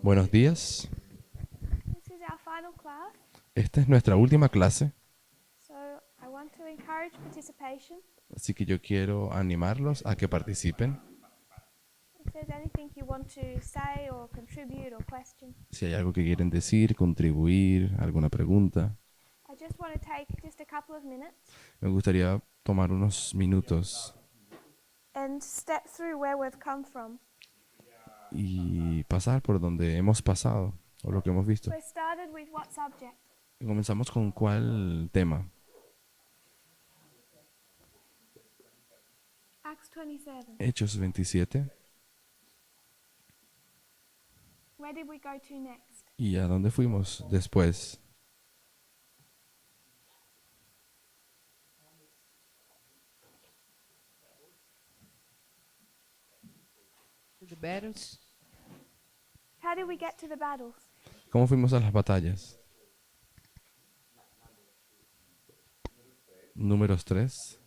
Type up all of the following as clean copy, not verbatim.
Buenos días. This is our final class, Esta es nuestra última clase, so I want to encourage participation. así que yo quiero animarlos a que participen. If there's anything you want to say or contribute or question, Si hay algo que quieren decir, contribuir, alguna pregunta, I just want to take just a couple of minutes me gustaría tomar unos minutos and step through where we've come from. y pasar por donde hemos pasado o lo que hemos visto. We started with what subject? Y comenzamos con cuál tema. Acts 27. Hechos 27. Where did we go to next? ¿Y a dónde fuimos después? To the battles. How did we get to the battles? ¿Cómo fuimos a las batallas? Números 3.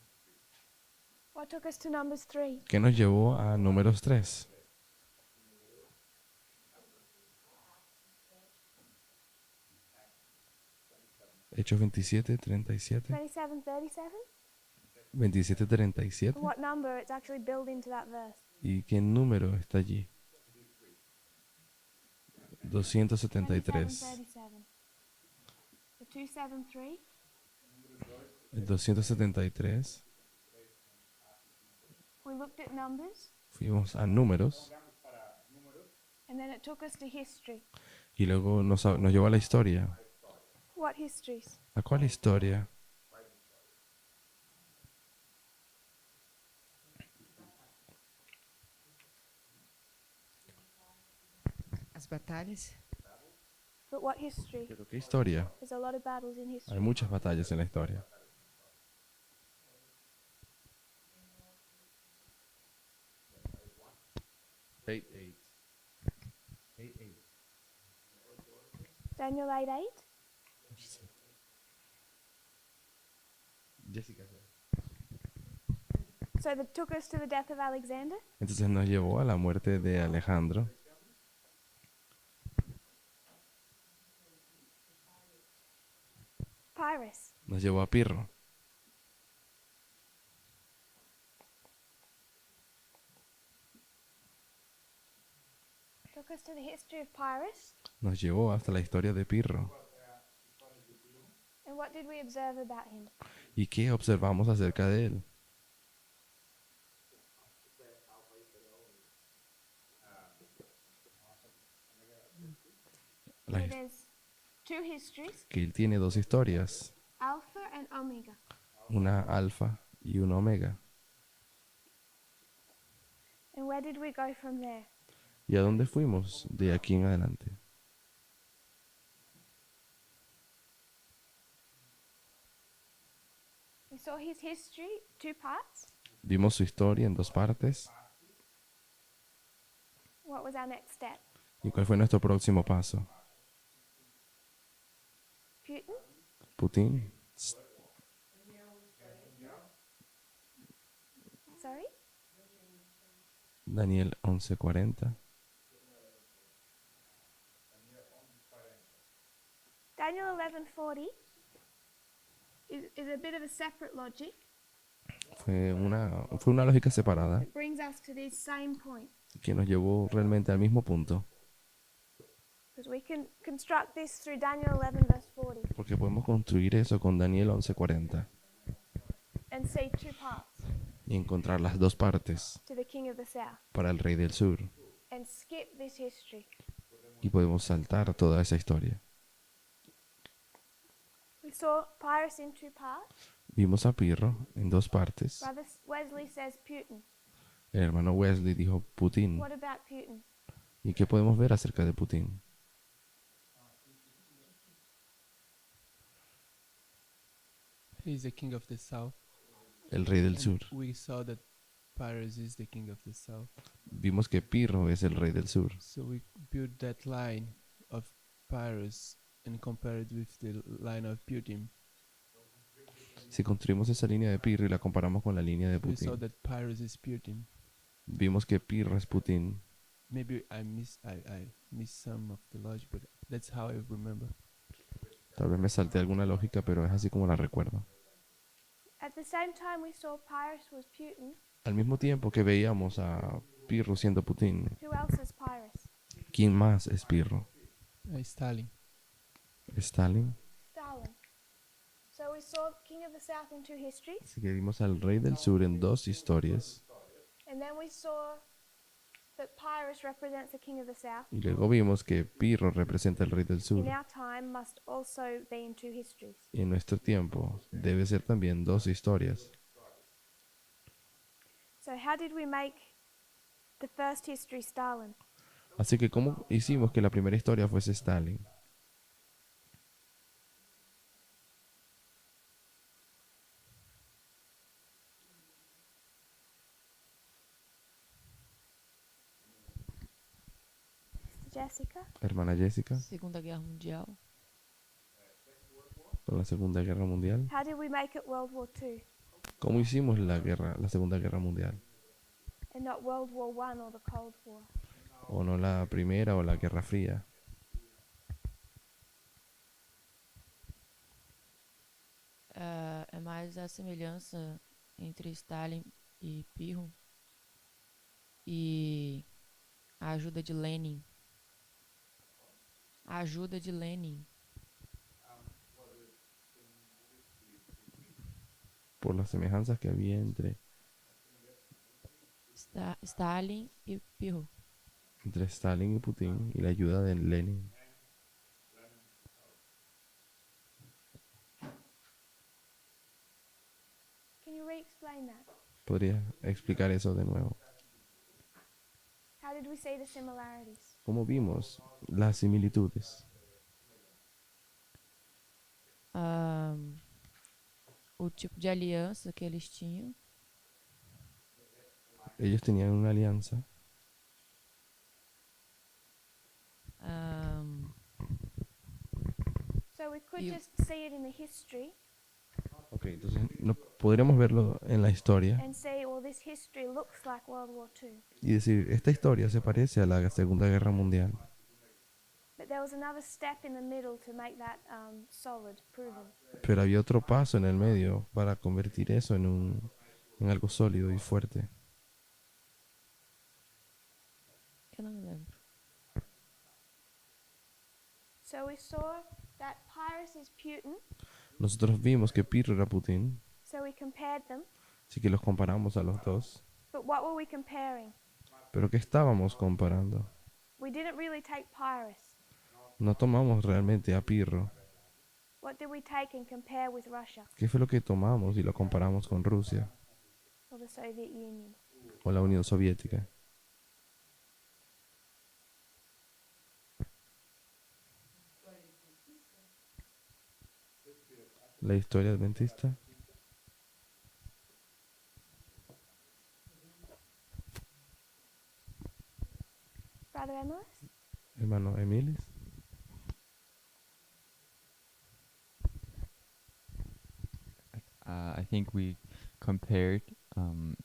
What took us to Numbers 3? ¿Qué nos llevó a números 3? Hechos 27, 37. 27:37? 27, 37. And what number it's actually built into that verse? ¿Y qué número está allí? 273. 37. The 273? El 273. We looked at numbers, Fuimos a números and then it took us to history. y luego nos llevó a la historia. What histories? ¿A cuál historia? As batalhas. But what history? ¿Pero qué historia? There's a lot of battles in Hay history. muchas batallas en la historia. Daniel 8:8. Jessica. So that took us to the death of Alexander. Entonces nos llevó a la muerte de Alejandro. Pyrrhus. Nos llevó a Pirro. Took us to the history of Pyrrhus. Nos llevó hasta la historia de Pirro. And what did we observe about him? ¿Y qué observamos acerca de él? La So his- there's two histories, que él tiene dos historias, Alpha and Omega. una alfa y una omega. And where did we go from there? ¿Y a dónde fuimos de aquí en adelante? We saw his history, two parts. Vimos su historia en dos partes. What was our next step? ¿Y cuál fue nuestro próximo paso? Putin. Putin. Sorry? Daniel 11:40. Daniel 11:40 is a bit of a separate logic. Fue una lógica separada It brings us to this same point. que nos llevó realmente al mismo punto, Because we can construct this through Daniel 11 verse 40 porque podemos construir eso con Daniel 11:40 and see two parts y encontrar las dos partes to the king of the south para el rey del sur. and skip this history. Y podemos saltar toda esa historia. We saw Pyrrhus in two parts. Vimos a Pirro en dos partes. Brother Wesley says Putin. El hermano Wesley dijo Putin. What about Putin? ¿Y qué podemos ver acerca de Putin? He's the king of the south. El rey del And sur. we saw that Pyrrhus is the king of the south. Vimos que Pirro es el rey del sur. So we built that line of Pyrrhus and compared with the line of Putin. Si construimos esa línea de Pirro y la comparamos con la línea de We saw Putin, that Pyrrhus is Putin. vimos que Pirro es Putin. maybe I missed some of the logic, but that's how I remember. Tal vez me salté alguna lógica, pero es así como la recuerdo. At the same time we saw Pyrrhus was Putin, Al mismo tiempo que veíamos a Pirro siendo Putin, who else is Pyrrhus? ¿quién más es Pirro? Stalin. Stalin. Stalin. So we saw King of the South in 2 histories, Así que vimos al rey del sur en 2 historias. and then we saw that Pyrrhus represents the King of the South. Y luego vimos que Pirro representa al rey del sur. In our time must also be in 2 histories. Y en nuestro tiempo debe ser también 2 historias. So how did we make the first history Stalin? Así que ¿cómo hicimos que la primera historia fuese Stalin? Jessica? Hermana Jessica, Segunda Guerra Mundial. con la Segunda Guerra Mundial. How did we make it World War II ¿Cómo hicimos la Segunda Guerra Mundial? and not World War I or the Cold War? ¿O no la Primera o la Guerra Fría? É mais a semelhança entre Stalin e Pirro e a ajuda de Lenin. A ajuda de Lenin. Por las semejanzas que había entre Stalin e Pirro. Stalin y Putin y la ayuda de Lenin. Can you re-explain that? ¿Podría explicar eso de nuevo? How did we see the similarities? ¿Cómo vimos las similitudes? O tipo de aliança que eles tinham. Ellos tenían una alianza. So we could You- just see it in the history Ok, entonces no, podríamos verlo en la historia and say, well, this history looks like World War II. y decir, esta historia se parece a la Segunda Guerra Mundial. But there was another step in the middle to make that solid, proven. Pero había otro paso en el medio para convertir eso en algo sólido y fuerte. Eu não me lembro. So we saw that Pyrrhus is Putin, Nosotros vimos que Pirro era Putin, so we compared them. así que los comparamos a los dos. But what were we comparing? Pero ¿qué estábamos comparando? We didn't really take Pyrrhus. No tomamos realmente a Pirro. What did we take and compare with Russia ¿Qué fue lo que tomamos y lo comparamos con Rusia or the Soviet Union? o la Unión Soviética? La historia adventista. Brother Emilis? Hermano Emilis. I think we compared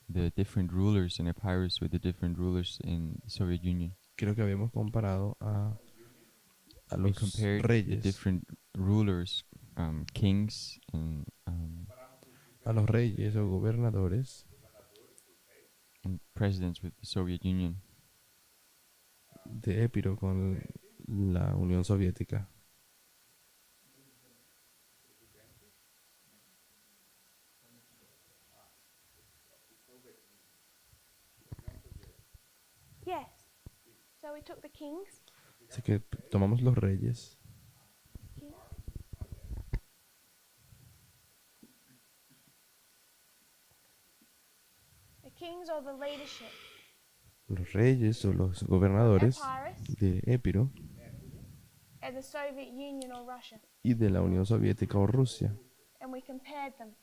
the different rulers in Epirus with the different rulers in the Soviet Union. Creo que habíamos comparado a We los compared the reyes, different rulers, kings, a los reyes o gobernadores and presidents with the Soviet Union. de Épiro con la Unión Soviética. Yes. So we took the kings. Así que tomamos los reyes, King. The kings or the leadership. los reyes o los gobernadores Epirus de Épiro and the Soviet Union or Russia. y de la Unión Soviética o Rusia And we compared them.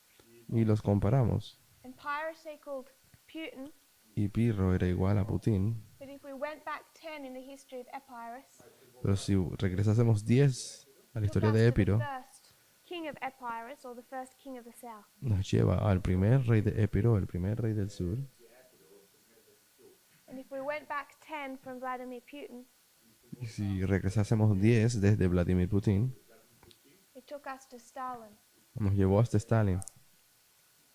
y los comparamos. And Pyrrhus equaled Putin. Y Pirro era igual a Putin, But if we went back 10 in the history of Epirus, pero si regresásemos 10 a la took historia us de to the Épiro, first king of Epirus or the first king of the south. nos lleva al primer rey de Épiro, el primer rey del sur, And if we went back 10 from Vladimir Putin, Y si regresásemos 10 desde Vladimir Putin, it took us to Stalin. nos llevó hasta Stalin.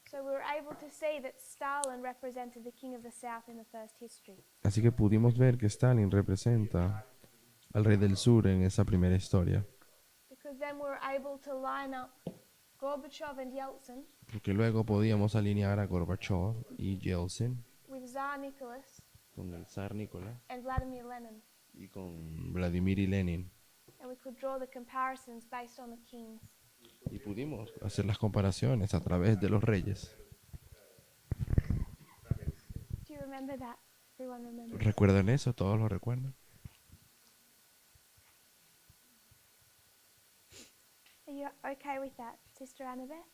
So we were able to see that Stalin represented the king of the South in the first history. Así que pudimos ver que Stalin representa al rey del sur en esa primera historia. Because then we were able to line up Gorbachev and Yeltsin Porque luego podíamos alinear a Gorbachev y Yeltsin with Tsar Nicholas con el zar Nicolás and Vladimir Lenin. y con Vladimir y Lenin. And we could draw the comparisons based on the kings. Y pudimos hacer las comparaciones a través de los reyes. Do you remember that? Everyone remembers? ¿Recuerdan eso? ¿Todos lo recuerdan? Are you okay with that, Sister Annabeth?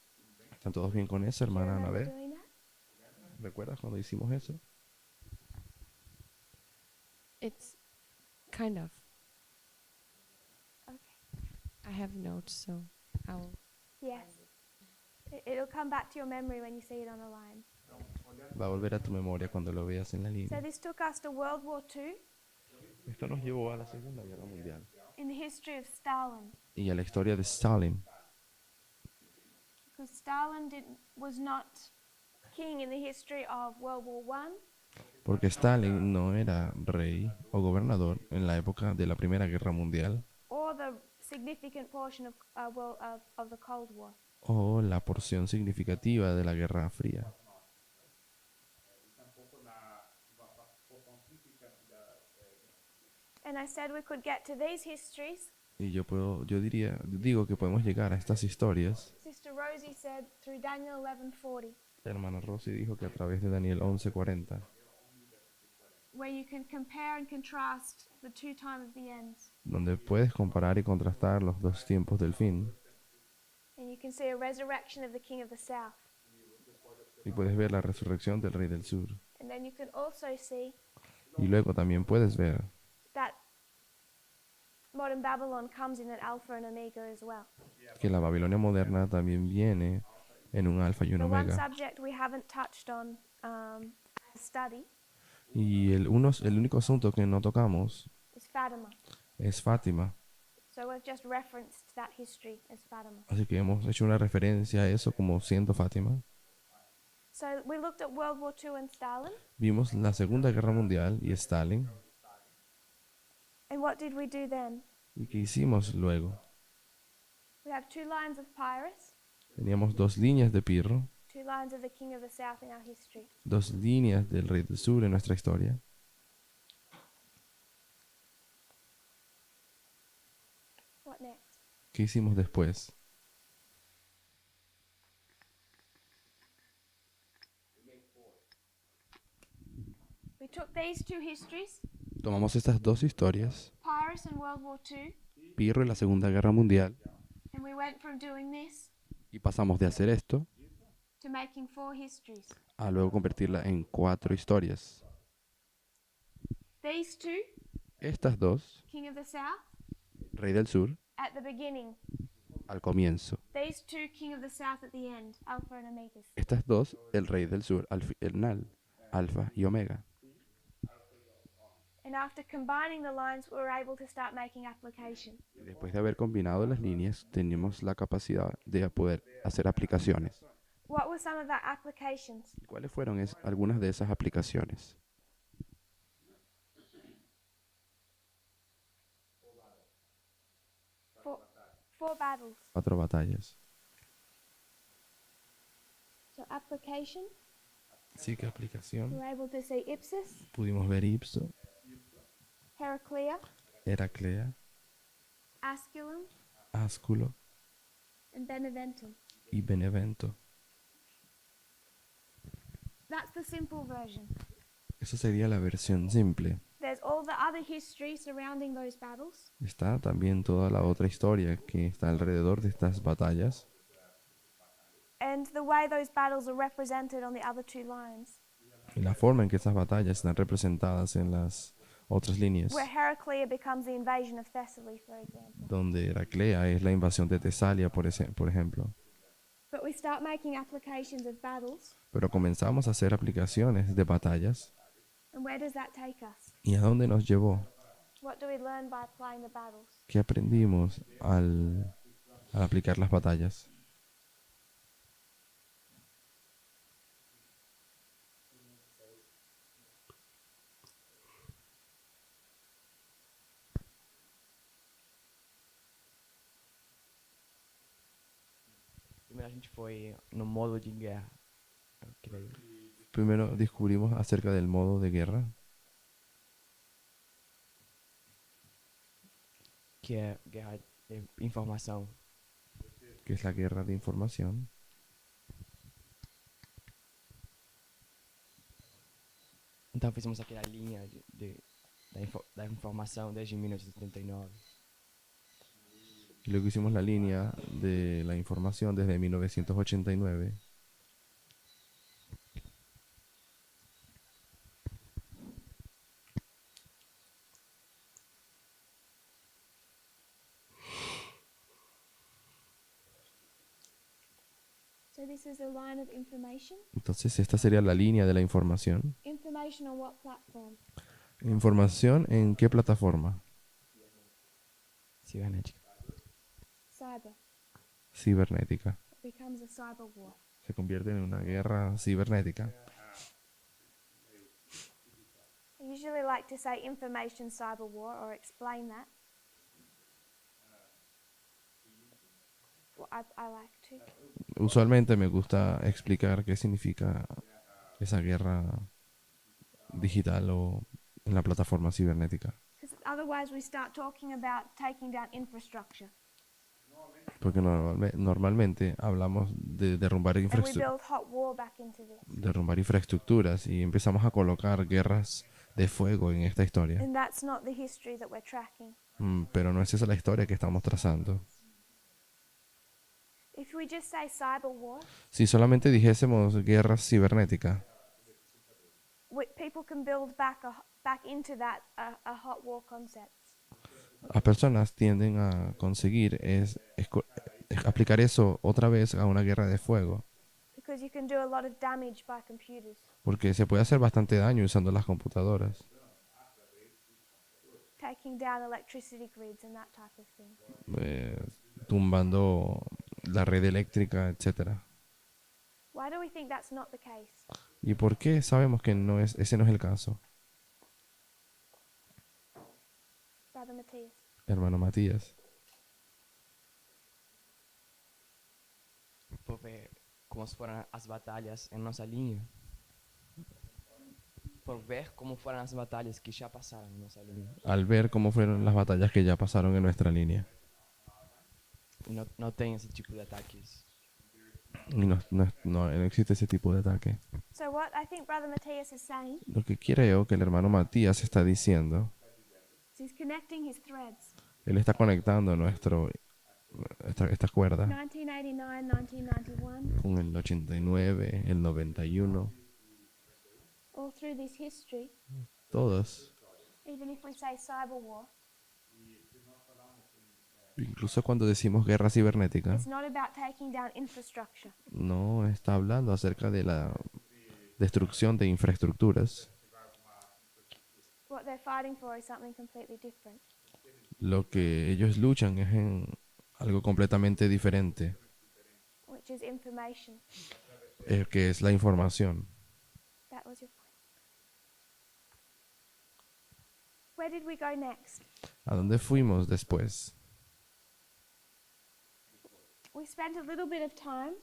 ¿Están todos bien con eso, Do you hermana remember Anabel? doing that? ¿Recuerdas cuando hicimos eso? It's kind of. Okay. I have notes, so I'll. Yes. It'll come back to your memory when you see it on the line. Va a volver a tu memoria cuando lo veas en la So línea. this took us to World War II Esto nos llevó a la Segunda Guerra Mundial in the history of Stalin. y a la historia de Stalin. Because Stalin was not king in the history of World War I Porque Stalin no era rey o gobernador en la época de la Primera Guerra Mundial or the significant portion of the Cold War. o la porción significativa de la Guerra Fría. And I said we could get to these histories. Y digo que podemos llegar a estas historias. Sister Rosie said through Daniel 11:40, La hermana Rosy dijo que a través de Daniel 11:40, where you can compare and contrast the two times of the ends. donde puedes comparar y contrastar los dos tiempos del fin, And you can see a resurrection of the king of the south. y puedes ver la resurrección del rey del sur. And then you can also see Y luego también puedes ver that modern Babylon comes in an Alpha and Omega as well. que la Babilonia moderna también viene en un alfa y un The one omega. subject we haven't touched on as study Y el único asunto que no tocamos is Fatima. es Fátima. So we've just referenced that history as Fatima. Así que hemos hecho una referencia a eso como siendo Fátima. So we looked at World War II and Stalin. Vimos la Segunda Guerra Mundial y Stalin. And what did we do then? ¿Y qué hicimos luego? We have two lines of Pyrrhus, Teníamos dos líneas de Pirro, two lines of the king of the south in our history. dos líneas del rey del sur en nuestra historia. What next? ¿Qué hicimos después? We took these two histories, Tomamos estas dos historias, Pyrrhus and World War II, Pirro y la Segunda Guerra Mundial, and we went from doing this y pasamos de hacer esto to making four histories. a luego convertirla en 4 historias. These two, Estas dos, king of the south, rey del sur, at the beginning. al comienzo. These two, king of the south at the end, Alpha and Omega. Estas dos, el rey del sur, al final, alfa y omega. And after combining the lines, we were able to start making application. Y después de haber combinado las líneas, tenemos la capacidad de poder hacer aplicaciones. What were some of our applications? ¿Y cuáles fueron algunas de esas aplicaciones? Four battles. 4 batallas. So application, Sí, que we aplicación. were able to see Ipsus, Pudimos ver Ipso, Heraclea, Heraclea, Asculum, Ásculo and Beneventum. y Benevento. That's the simple version. Esa sería la versión simple. There's all the other history surrounding those battles, Está también toda la otra historia que está alrededor de estas batallas and the way those battles are represented on the other two lines. y la forma en que estas batallas están representadas en las otras líneas, Where Heraclea becomes the invasion of Thessaly, for example. donde Heraclea es la invasión de Tesalia, por ejemplo. But we start making applications of battles, Pero comenzamos a hacer aplicaciones de batallas And where does that take us? ¿Y a dónde nos llevó? What do we learn by playing the battles? ¿Qué aprendimos al aplicar las batallas? Primeiro a gente foi no modo de guerra, eu creio. Primero descubrimos acerca del modo de guerra, Que é guerra de informação. que es la guerra de información. Então fizemos aquela linha da informação desde 1979. Y luego hicimos la línea de la información desde 1989. So this is a line of information. Entonces esta sería la línea de la información. Information on what platform? ¿Información en qué plataforma? Cibernética. Cyber. Cibernética. It becomes a cyber war. Se convierte en una guerra cibernética. I usually like to say information cyber war or explain that. Well, I like to. Usualmente me gusta explicar qué significa esa guerra digital o en la plataforma cibernética. Because otherwise we start talking about taking down infrastructure. Porque normalmente hablamos de derrumbar, And we build hot war back into this. derrumbar infraestructuras y empezamos a colocar guerras de fuego en esta historia. And that's not the history that we're tracking. Pero no es esa la historia que estamos trazando. If we just say cyber war, Si solamente dijésemos guerra cibernética, people can build back into that a hot war concept. las personas tienden a conseguir es aplicar eso otra vez a una guerra de fuego, Because you can do a lot of damage by computers. porque se puede hacer bastante daño usando las computadoras, Taking down electricity grids and that type of thing. tumbando la red eléctrica, etcétera. Why do we think that's not the case? ¿Y por qué sabemos que ese no es el caso, Brother Matthias. hermano Matías? Por ver como foram as batalhas em nossa linha. Por ver como foram as batalhas que já passaram em nossa linha. Al ver cómo fueron las batallas que ya pasaron en nuestra línea. E não tem esse tipo de ataques. Y no existe ese tipo de ataque. So what I think Brother Matthias is saying Lo que creo que el hermano Matías está diciendo, is he's connecting his threads. él está conectando esta cuerda 1989, 1991, con el 89, el 91, all through this history, todos. even if we say cyber war, Incluso cuando decimos guerra cibernética, it's not about taking down infrastructure. no está hablando acerca de la destrucción de infraestructuras. What they're fighting for is something completely different. Lo que ellos luchan es en algo completamente diferente, Which is information. que es la información. That was your point. Where did we go next? ¿A dónde fuimos después? We spent a little bit of time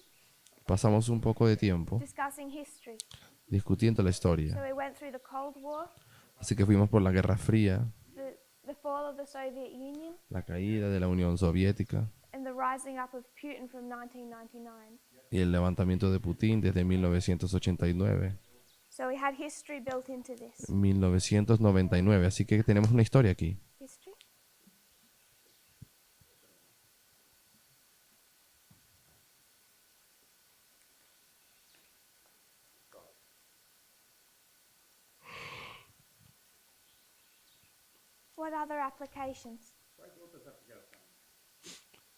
Pasamos un poco de tiempo discussing history. discutiendo la So historia. we went through the Cold War, Así que fuimos por la Guerra Fría, the fall of the Soviet Union, la caída de la Unión Soviética and the rising up of Putin from 1999. y el levantamiento de Putin desde 1989, So we had history built into this. 1999. Así que tenemos una historia aquí. History? What other applications?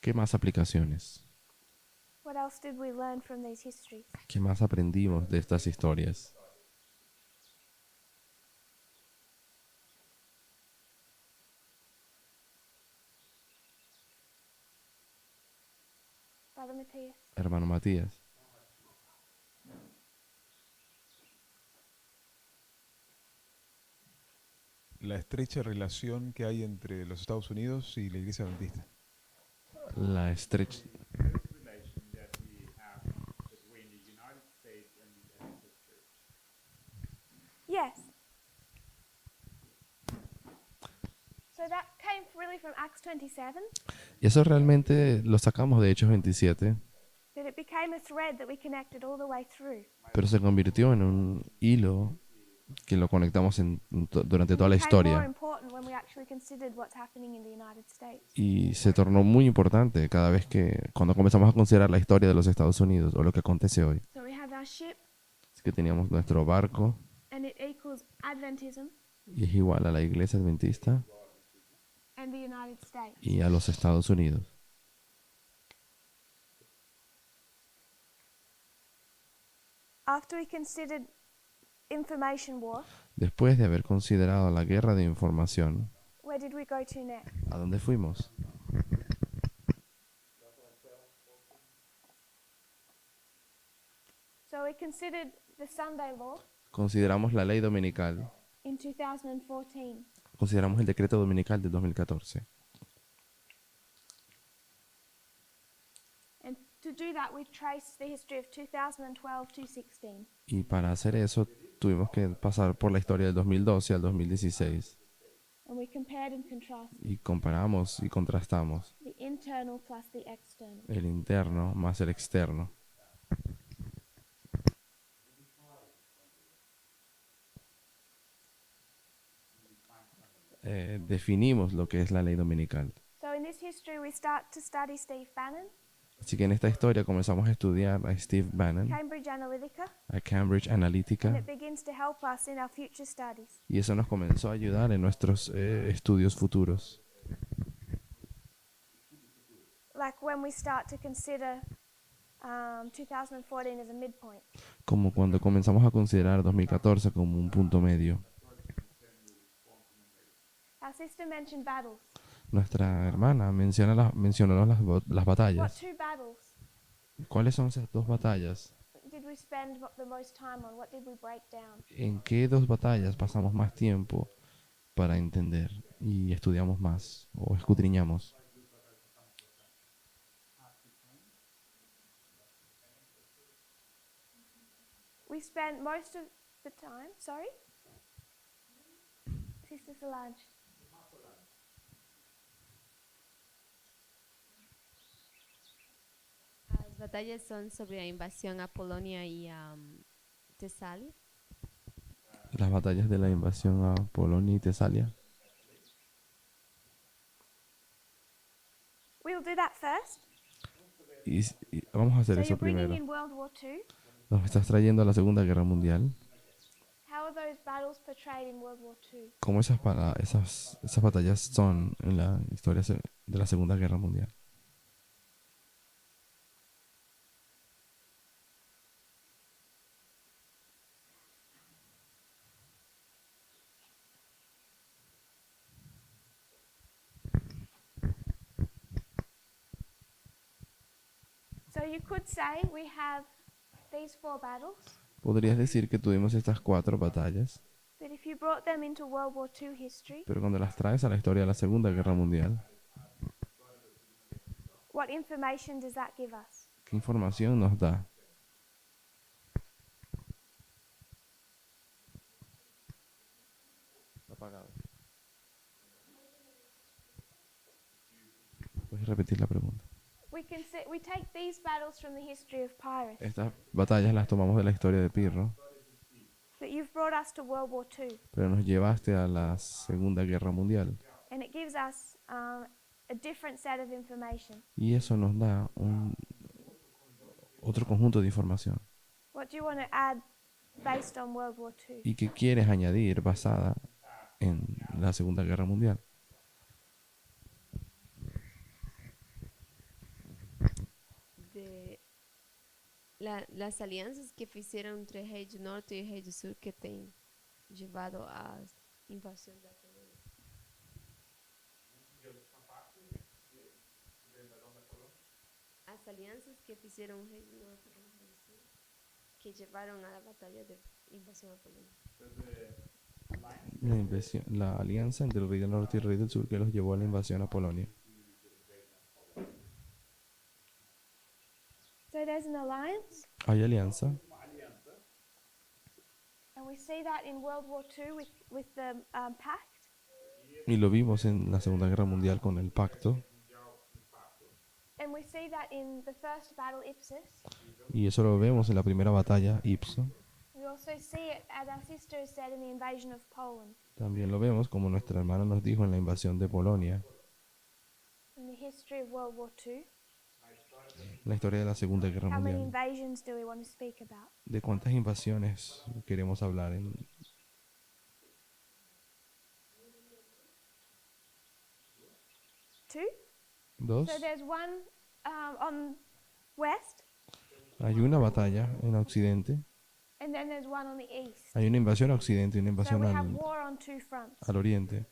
¿Qué más aplicaciones? What else did we learn from these histories? ¿Qué más aprendimos de estas historias? Brother Matthias. hermano Matías. La estrecha relación que hay entre los Estados Unidos y la Iglesia Adventista. La estrecha... Yes. So that came really from Acts 27, Y eso realmente lo sacamos de Hechos 27, but it became a thread that we connected all the way through. pero se convirtió en un hilo que lo conectamos durante And toda la it became more historia. important when we actually considered what's happening in the United States. Y se tornó muy importante cada vez cuando comenzamos a considerar la historia de los Estados Unidos o lo que acontece hoy. So we have our ship, Así que teníamos nuestro barco and it equals Adventism y es igual a la iglesia adventista and the United States. y a los Estados Unidos. After we considered information war, Después de haber considerado la guerra de información, where did we go to next? ¿a dónde fuimos? So we considered the Sunday law Consideramos la ley dominical, in 2014. consideramos el decreto dominical de 2014. And to do that, we traced the history of 2012 to 16. Y para hacer eso tuvimos que pasar por la historia del 2012 al 2016 And we compared and contrasted y comparamos y contrastamos the internal plus the external. el interno más el externo. Definimos lo que es la ley dominical. So in this history, we start to study Steve Bannon, Así que en esta historia comenzamos a estudiar a Steve Bannon, Cambridge Analytica, a Cambridge Analytica, and it begins to help us in our future studies. y eso nos comenzó a ayudar en nuestros estudios futuros. Like when we start to consider 2014 as a midpoint. Como cuando comenzamos a considerar 2014 como un punto medio. Our sister mentioned battles. Nuestra hermana mencionó las What batallas. two battles ¿Cuáles son esas dos batallas? did we spend the most time on? What did we break down? ¿En qué dos batallas pasamos más tiempo para entender y estudiamos más o escudriñamos? We spent most of the time, sorry? Sister Solange. Las batallas son sobre la invasión a Polonia y a Tesalia. Las batallas de la invasión a Polonia y Tesalia. We'll do that first. Y vamos a hacer So eso you're bringing primero. in World War II. Nos estás trayendo a la Segunda Guerra Mundial. How are those battles portrayed in World War II? ¿Cómo esas batallas son en la historia de la Segunda Guerra Mundial? So you could say we have these four battles, Podrías decir que tuvimos estas 4 batallas, but if you brought them into World War II history, pero cuando las traes a la historia de la Segunda Guerra Mundial, what information does that give us? ¿qué información nos da? Apagado. ¿Puedes repetir la pregunta? We take these battles from the history of Pyrrhus, Estas batallas las tomamos de la historia de Pirro, but you've brought us to World War II, pero nos llevaste a la Segunda Guerra Mundial. and it gives us a different set of information. Y eso nos da otro conjunto de información. What do you want to add based on World War II? ¿Y qué quieres añadir basada en la Segunda Guerra Mundial? De las alianças que fizeram entre Rei do Norte e Rei do Sul que tem levado à invasão da Polônia. as alianças que fizeram o rei do norte com o rei do sul, que llevaron a la batalla de invasión a Polonia. La alianza entre el rey del norte y el rey del sur que los llevó a la invasión a Polonia. So there's an alliance, Hay alianza, and we see that in World War II with the pact. y lo vimos en la Segunda Guerra Mundial con el pacto, And we see that in the first battle, Ipsus. y eso lo vemos en la primera batalla, Ipso. We also see it, as our sister has said, in the invasion of Poland, También lo vemos como nuestra hermana nos dijo en la invasión de Polonia, in the history of World War II. la historia de la Segunda Guerra How many Mundial. invasions do we want to speak about? ¿De cuántas invasiones queremos hablar? Two? ¿Dos? So there's one on west, Hay una batalla en Occidente, and then there's one on the east. hay una invasión a Occidente y una So invasión we have al, war on two fronts. al Oriente.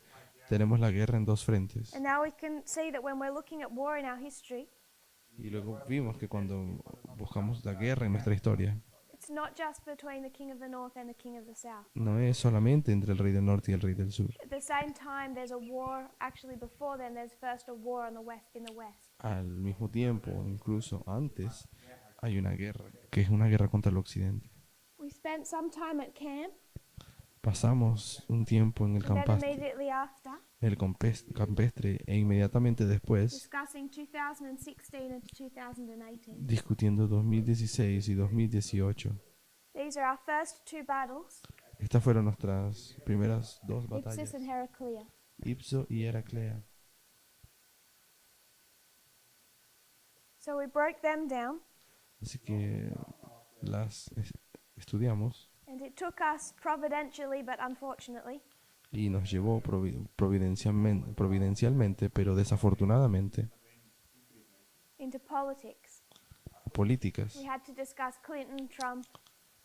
Tenemos la guerra en dos frentes. And now we can see that when we're looking at war in our history, Y luego vimos que cuando buscamos la guerra en nuestra historia, it's not just between the king of the north and the king of the south. no es solamente entre el rey del norte y el rey del sur. At the same time, there's a war, actually before then, there's first a war on the west, in the west. Al mismo tiempo, incluso antes, hay una guerra, que es una guerra contra el occidente. We spent some time at camp, Pasamos un tiempo en el and then campestre, immediately after, campestre e inmediatamente después discussing 2016 and 2018. discutiendo 2016 y 2018. These are our first two battles, Estas fueron nuestras primeras dos Ipsus batallas, and Heraclea. Ipso y Heraclea. So we broke them down, Así que las estudiamos and it took us providentially, but unfortunately, y nos llevó providencialmente, pero desafortunadamente, into politics. a políticas. We had to discuss Clinton, Trump,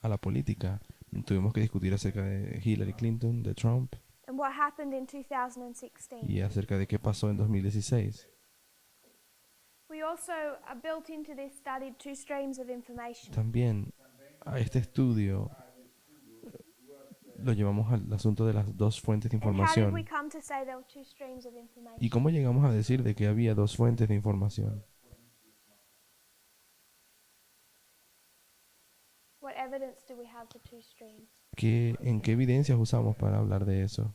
A la política. Tuvimos que discutir acerca de Hillary Clinton, de Trump, and what happened in 2016. y acerca de qué pasó en 2016. We also built into this study two streams of information. También a este estudio lo llevamos al asunto de las dos fuentes de And how did we información. come to say there were two streams of information? ¿Y cómo llegamos a decir de que había dos fuentes de información? What evidence do we have for two streams? ¿En qué evidencias usamos para hablar de eso?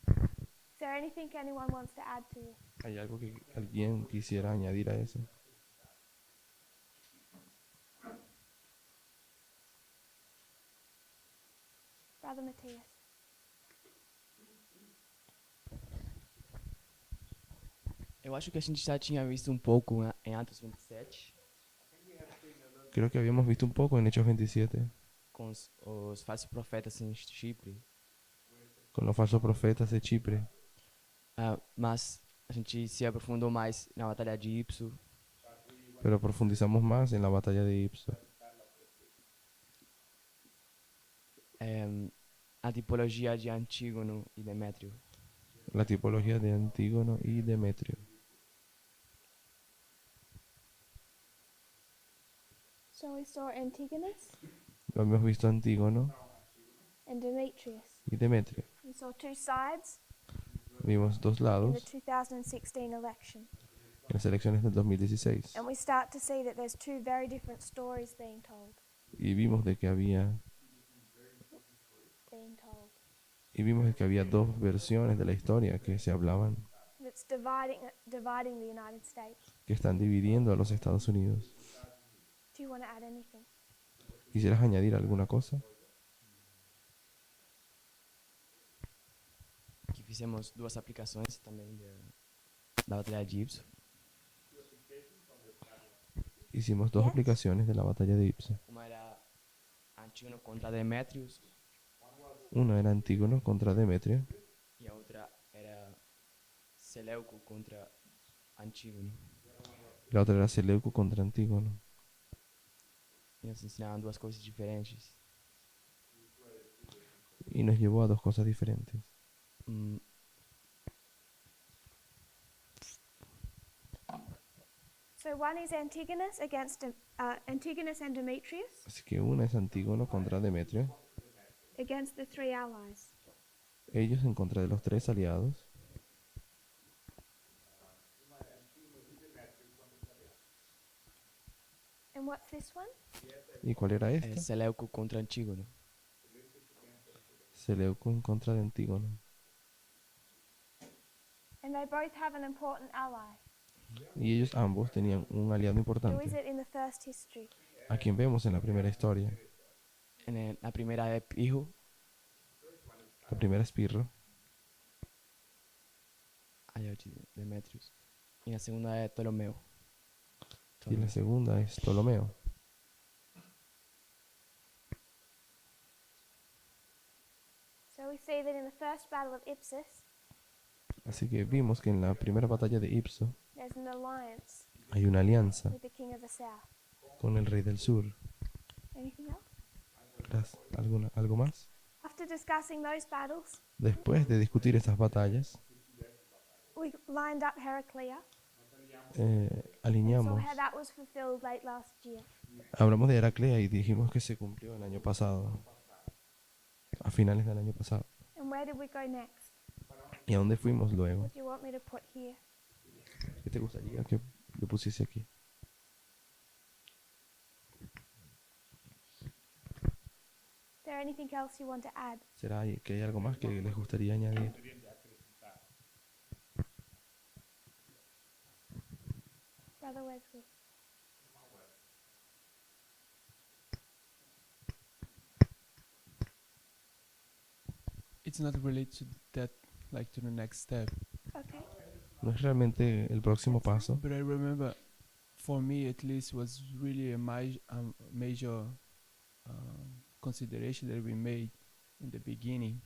Is there anything anyone wants to add to this? ¿Hay algo que alguien quisiera añadir a eso? Brother Matthias. Eu acho que a gente já tinha visto um pouco em Atos 27, Creo que habíamos visto un poco en Hechos 27, com os falsos profetas em Chipre, con los falsos profetas de Chipre, mas a gente se aprofundou mais na Batalha de Ipso, pero profundizamos más en la batalla de Ipso. a tipologia de Antígono e Demétrio. La tipología de Antígono y Demetrio. So we saw Antigonus Lo hemos visto Antígono and Demetrius. y Demetrio. We saw two sides Vimos dos in the lados 2016 election. en las elecciones del 2016 And we start to see that there's two very different stories being told. y vimos de que había dos versiones de la historia que se hablaban, That's dividing the United States. que están dividiendo a los Estados Unidos. Do you want to add anything? ¿Quisieras añadir alguna cosa? Que fizemos duas aplicações também da Batalha de Ipso. Hicimos dos Yes. aplicaciones de la batalla de Ipso. Uma era Antígono contra Demétrios Una era Antígono contra Demetrio e a outra era Seleuco contra Antígono. la otra era Seleuco contra Antígono. E nos ensinavam duas coisas diferentes. Y nos llevó a dos cosas diferentes. Hum, So one is Antigonus against Antigonus and Demetrius Así que una es Antígono contra Demetrio, against the three allies. ellos en contra de los tres aliados. And what's this one? ¿Y cuál era esta? Seleuco contra Antígono. Seleuco en contra de Antígono. And they both have an important ally. Y ellos ambos tenían un aliado Who is importante, it in the first history? a quien vemos en la primera historia. La primera de Pirro, La primera es Pirro Demetrius. Y la segunda de Ptolomeo. y la segunda es Ptolomeo. So we see that in the first battle of Ipsus, Así que vimos que en la primera batalla de Ipso there's an alliance hay una alianza with the king of the south. con el rey del sur. Anything else? ¿Algo más? After discussing those battles, Después de discutir esas batallas, we lined up Heraclea. Saw alineamos, how that was fulfilled late last year. hablamos de Heraclea y dijimos que se cumplió el año pasado, a finales del año pasado. And where did we go next? ¿Y a dónde fuimos luego? What do you want me to put here? ¿Qué te gustaría que yo pusiese aquí? Is there anything else you want to add? ¿Será que hay algo más que les gustaría añadir? Brother Wesley. It's not related to that, like to the next step. Okay. No es realmente el próximo paso, But I remember, for me at least, was really a major consideration that we made in the beginning.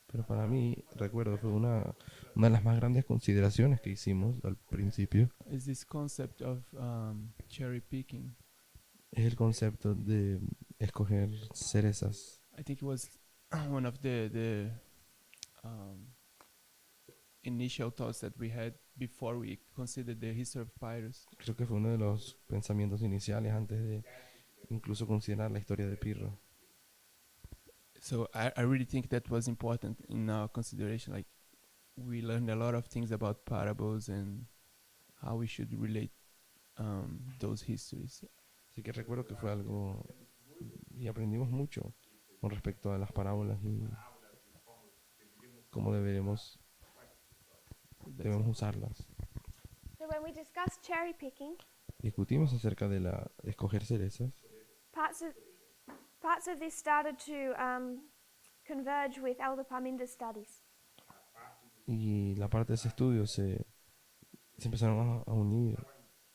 pero para mí, recuerdo, fue una de las más grandes consideraciones que hicimos al principio. Is this concept of cherry picking. Es el concepto de escoger cerezas. I think it was one of the initial thoughts that we had before we considered the history of Pyrrhus. Creo que fue uno de los pensamientos iniciales antes de incluso considerar la historia de Pirro. So I really think that was important in our consideration. Like, we learned a lot of things about parables and how we should relate those histories. Así que recuerdo que fue algo y aprendimos mucho con respecto a las parábolas y cómo debemos usarlas. So when we discussed cherry picking, Discutimos acerca de escoger cerezas parts of this started to converge with Elder Parminder's studies. y la parte de ese estudio se empezaron a unir,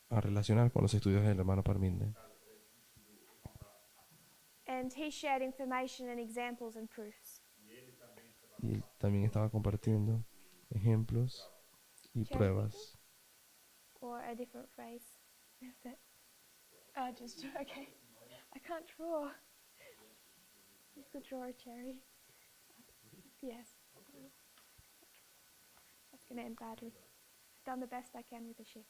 a relacionar con los estudios del hermano Parminder. And he shared information and examples and proofs. Y él también estaba compartiendo ejemplos y Cherry pruebas. Or a different phrase. Is that? Just okay. I can't draw. You could draw a cherry. Yes. That's gonna end badly. I've done the best I can with the ship.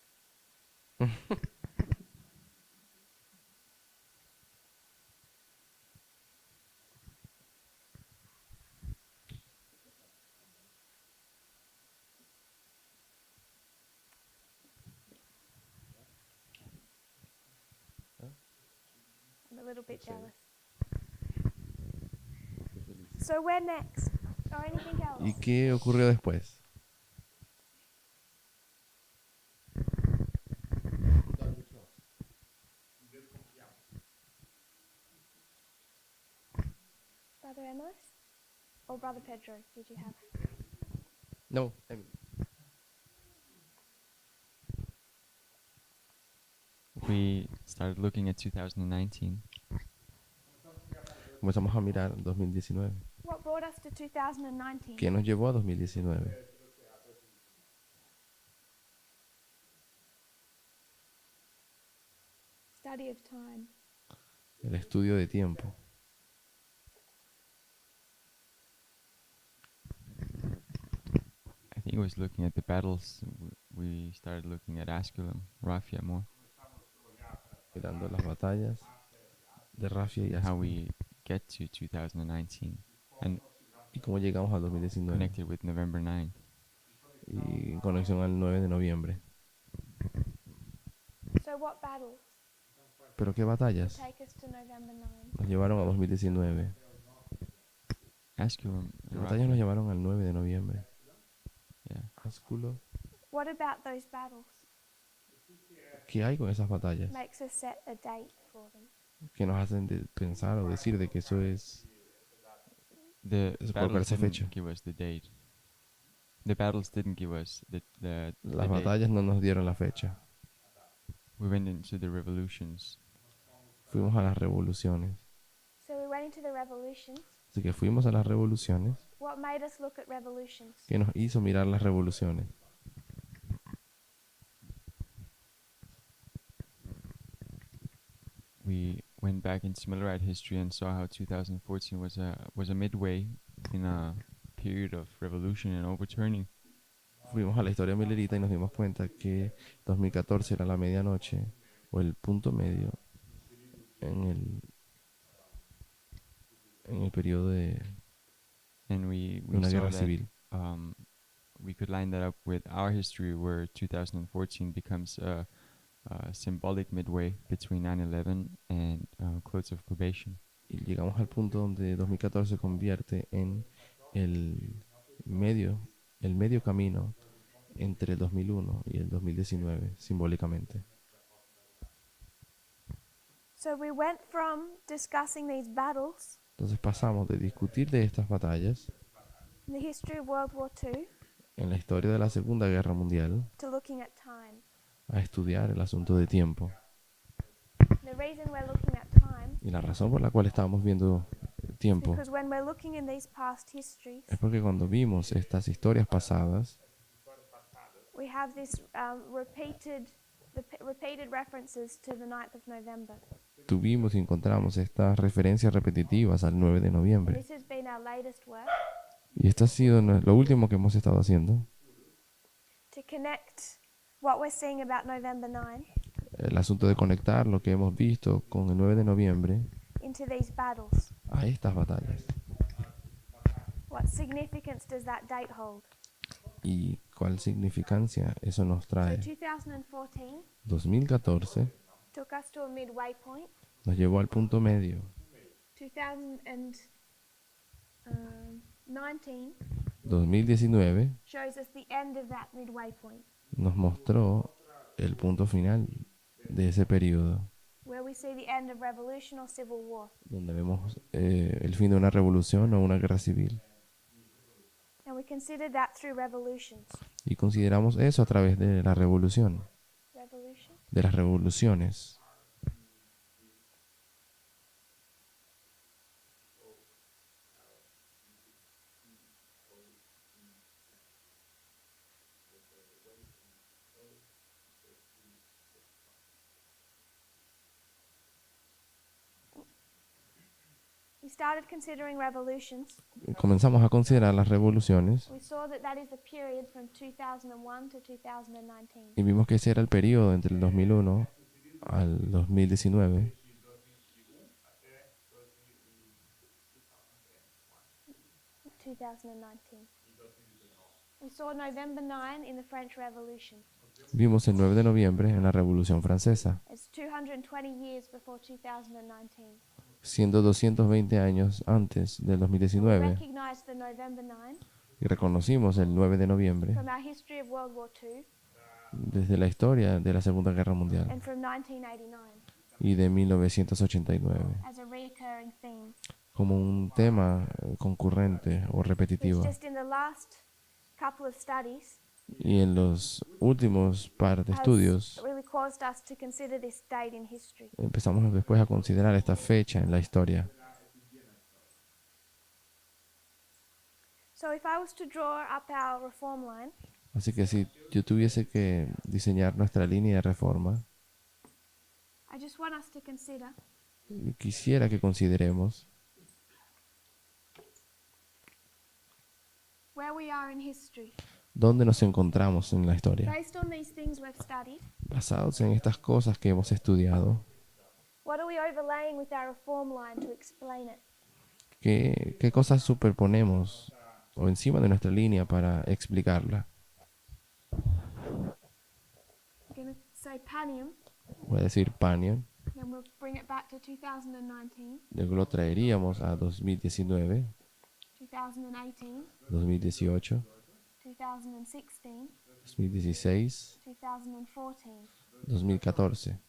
I'm a little bit jealous. So where next? Or anything else? ¿Y qué ocurrió después? Brother Emilus? Or Brother Pedro, did you have? No, We started looking at 2019. comenzamos a mirar 2019. What brought us to 2019? ¿Qué nos llevó a 2019? Study of time. El estudio de tiempo. I think it was looking at the battles. We started looking at Asculum, Raphia more. mirando las batallas de Rafia y how Ascua we get to 2019 and y cómo llegamos al 2019 connected with November 9. y en conexión al 9 de noviembre. So what battles Pero ¿qué batallas take us to November 9? nos llevaron a 2019? Asculum, ¿Qué batallas nos llevaron al 9 de noviembre? yeah. Asculo. What about those battles ¿Qué hay con esas batallas makes us set a date for them? que nos hacen pensar o decir de que eso es The Es battles colocarse didn't fecha. give us the date. The battles didn't give us the las date. batallas no nos dieron la fecha? We went into the revolutions. Fuimos a las revoluciones. So we went into the revolutions. Así que fuimos a las revoluciones. What made us look at revolutions? ¿Qué nos hizo mirar las revoluciones? We went back in Similarite history and saw how 2014 was a midway in a period of revolution and overturning. Fuimos a la historia milerita y nos dimos cuenta que 2014 era la medianoche o el punto medio en el periodo de And we una saw guerra that civil. we could line that up with our history, where 2014 becomes a symbolic midway between 9/11 and close of probation. Y llegamos al punto donde 2014 se convierte en el medio camino entre el 2001 y el 2019, simbólicamente. So we went from discussing these battles Entonces pasamos de discutir de estas batallas in the history of World War II en la historia de la Segunda Guerra Mundial to looking at time. a estudiar el asunto de tiempo. The reason we're looking at time Y la razón por la cual estábamos viendo el is tiempo because when we're looking in these past histories, es porque cuando vimos estas historias pasadas, we have this repeated references to the 9th of November. tuvimos y encontramos estas referencias repetitivas al 9 de And noviembre. this has been our latest work Y esto ha sido lo último que hemos estado haciendo, to connect what we're seeing about November 9 el asunto de conectar lo que hemos visto con el 9 de noviembre into these battles. a estas batallas. What significance does that date hold? ¿Y cuál significancia eso nos trae? So 2014 2014 took us to a midway point. nos llevó al punto medio. 2019 2019 shows us the end of that midway point, nos mostró el punto final de ese periodo, where we see the end of revolution or civil war. donde vemos el fin de una revolución o una guerra civil. And we consider that through revolutions. Y consideramos eso a través de la revolución, Revolution? de las revoluciones. We started considering revolutions. Comenzamos a considerar las revoluciones We saw that that is the period from 2001 to 2019. y vimos que ese era el periodo entre el 2001 al 2019. We saw November 9 in the French Revolution. Vimos el 9 de noviembre en la Revolución Francesa, It's 220 years before 2019. siendo 220 años antes del We 2019, recognized the November 9 y reconocimos el 9 de noviembre from our history of World War II desde la historia de la Segunda Guerra Mundial and from 1989 y de 1989 as a reoccurring theme. como un tema concurrente o It's repetitivo. just in the last couple of studies Y en los últimos par de has estudios really caused us to consider this date in history. empezamos después a considerar esta fecha en la historia. So if I was to draw up our reform line, Así que si yo tuviese que diseñar nuestra línea de reforma, I just want us to consider quisiera que consideremos where we are in history. dónde nos encontramos en la historia. Based on these things we've studied, Basados en estas cosas que hemos estudiado, What are we overlaying with our reform line to explain it? ¿Qué cosas superponemos o encima de nuestra línea para explicarla? I'm going to say Panium, Voy a decir Panion, then we'll bring it back to 2019, luego lo traeríamos a 2019, 2018, 2018, 2016, 2016, 2014, 2014,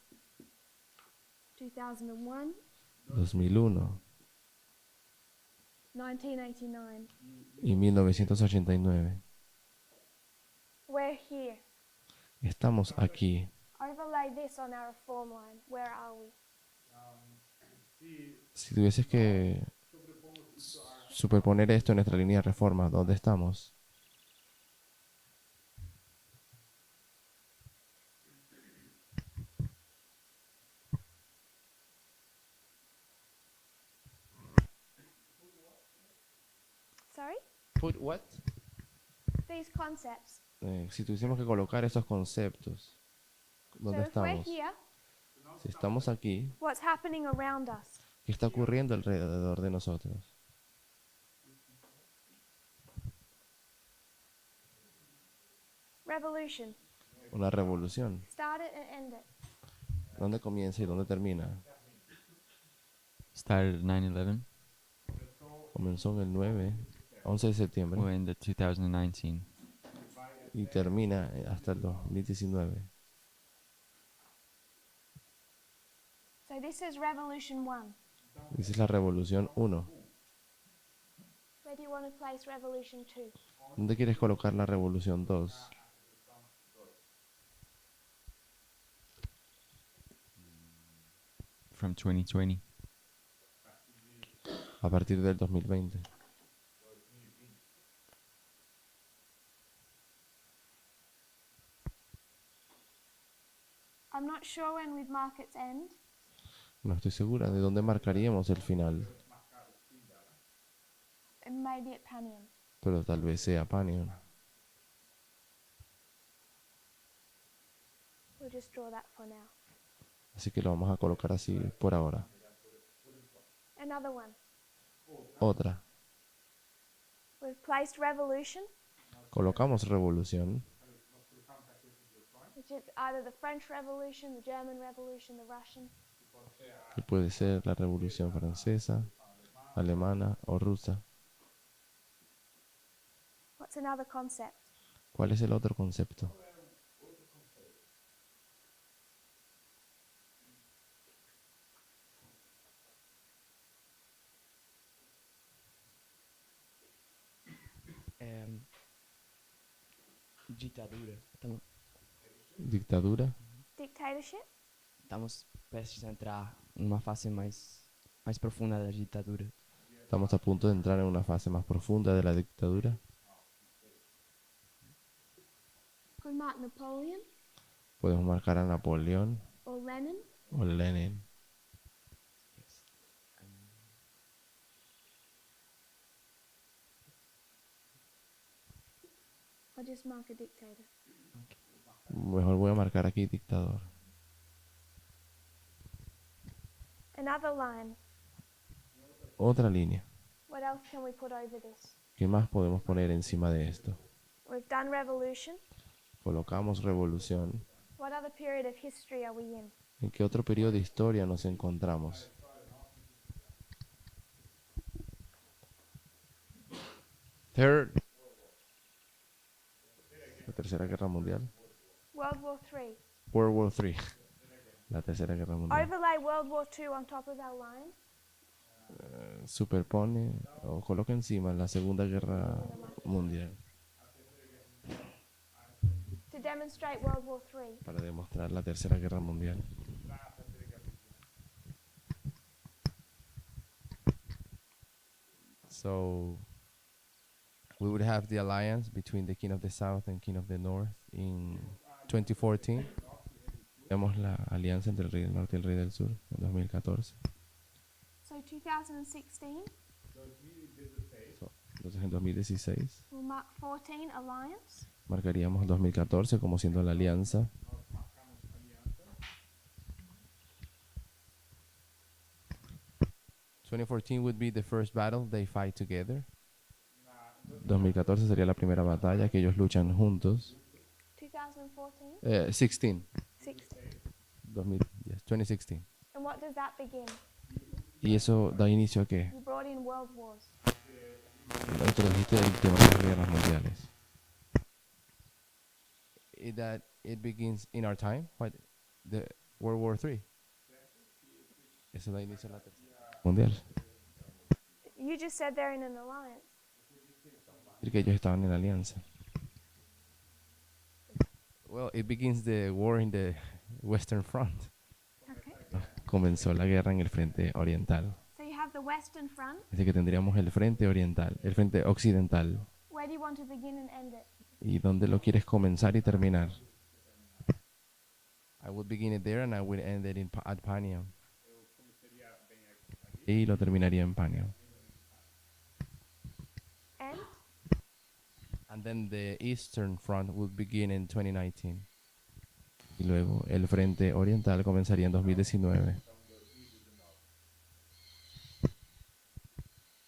2001, 2001 1989. y 1989. We're here. Estamos aquí. Overlay this on our reform line. Where are we? Si tuvieses que superponer esto en nuestra línea de reforma, ¿dónde estamos? Sorry? Put what? These concepts. Si tuviésemos que colocar esos conceptos, ¿dónde So if we're estamos? here, Si estamos aquí, what's happening around us? ¿qué está ocurriendo alrededor de nosotros? Revolution. Una revolución. Start it and end it. ¿Dónde comienza y dónde termina? Started at 9/11. Comenzó en el 11 de septiembre We're in the 2019. y termina hasta el 2019. So this is Revolution 1. Esa es la revolución 1. Where do you want to place Revolution 2? ¿Dónde quieres colocar la revolución 2? From 2020. A partir del 2020. I'm not sure when we'd mark its end. No estoy segura de dónde marcaríamos el final, It may be at Panium. pero tal vez sea Panion. We'll just draw that for now. Así que lo vamos a colocar así por ahora. Another one. Otra. We've placed Revolution, Colocamos revolución, which is either the French Revolution, the German Revolution, the Russian. que puede ser la revolución francesa, alemana o rusa. What's another concept? ¿Cuál es el otro concepto? Ditadura. Dictadura. Dictatorship? Estamos prestes a entrar numa fase mais profunda da ditadura. Estamos a punto de entrar en una fase más profunda de la dictadura. Could mark Napoleon Podemos marcar a Napoleón or Lenin. o Lenin. Or just mark a dictator. Mejor voy a marcar aquí dictador. Another line. Otra línea. What else can we put over this? ¿Qué más podemos poner encima de esto? We've done revolution. Colocamos revolución. What other period of history are we in? ¿En qué otro periodo de historia nos encontramos? Third. La Tercera Guerra Mundial. World War III. World War III. La Tercera Guerra Mundial. Overlay World War II on top of our line. Superpone o coloca encima la Segunda Guerra Mundial To demonstrate World War III. para demostrar la Tercera Guerra Mundial. So we would have the alliance between the King of the South and King of the North in 2014. Vemos la alianza entre el Rey del Norte y el Rey del Sur en 2014. So 2016, Entonces en 2016 we'll mark 14 alliance. marcaríamos 2014 como siendo la alianza. 2014 would be the first battle they fight together. 2014 sería la primera batalla que ellos luchan juntos. 2014? 16. 16. 2016. And what does that begin? ¿Y eso da inicio a qué? You brought in world wars. Introdujiste el tema de las guerras mundiales. That it begins in our time, what, the World War III. Eso da inicio a la tercera guerra mundial. You just said they're in an alliance. Y que ellos estaban en alianza. Well, it begins the war in the Western Front. Okay. Comenzó la guerra en el frente oriental. So you have the Western Front. Así que tendríamos el frente oriental, el frente occidental. Where do you want to begin and end it? ¿Y dónde lo quieres comenzar y terminar? I would begin it there and I would end it at Paniam. Y lo terminaría en Paniam. And? And then the Eastern Front would begin in 2019. Y luego el frente oriental comenzaría en 2019.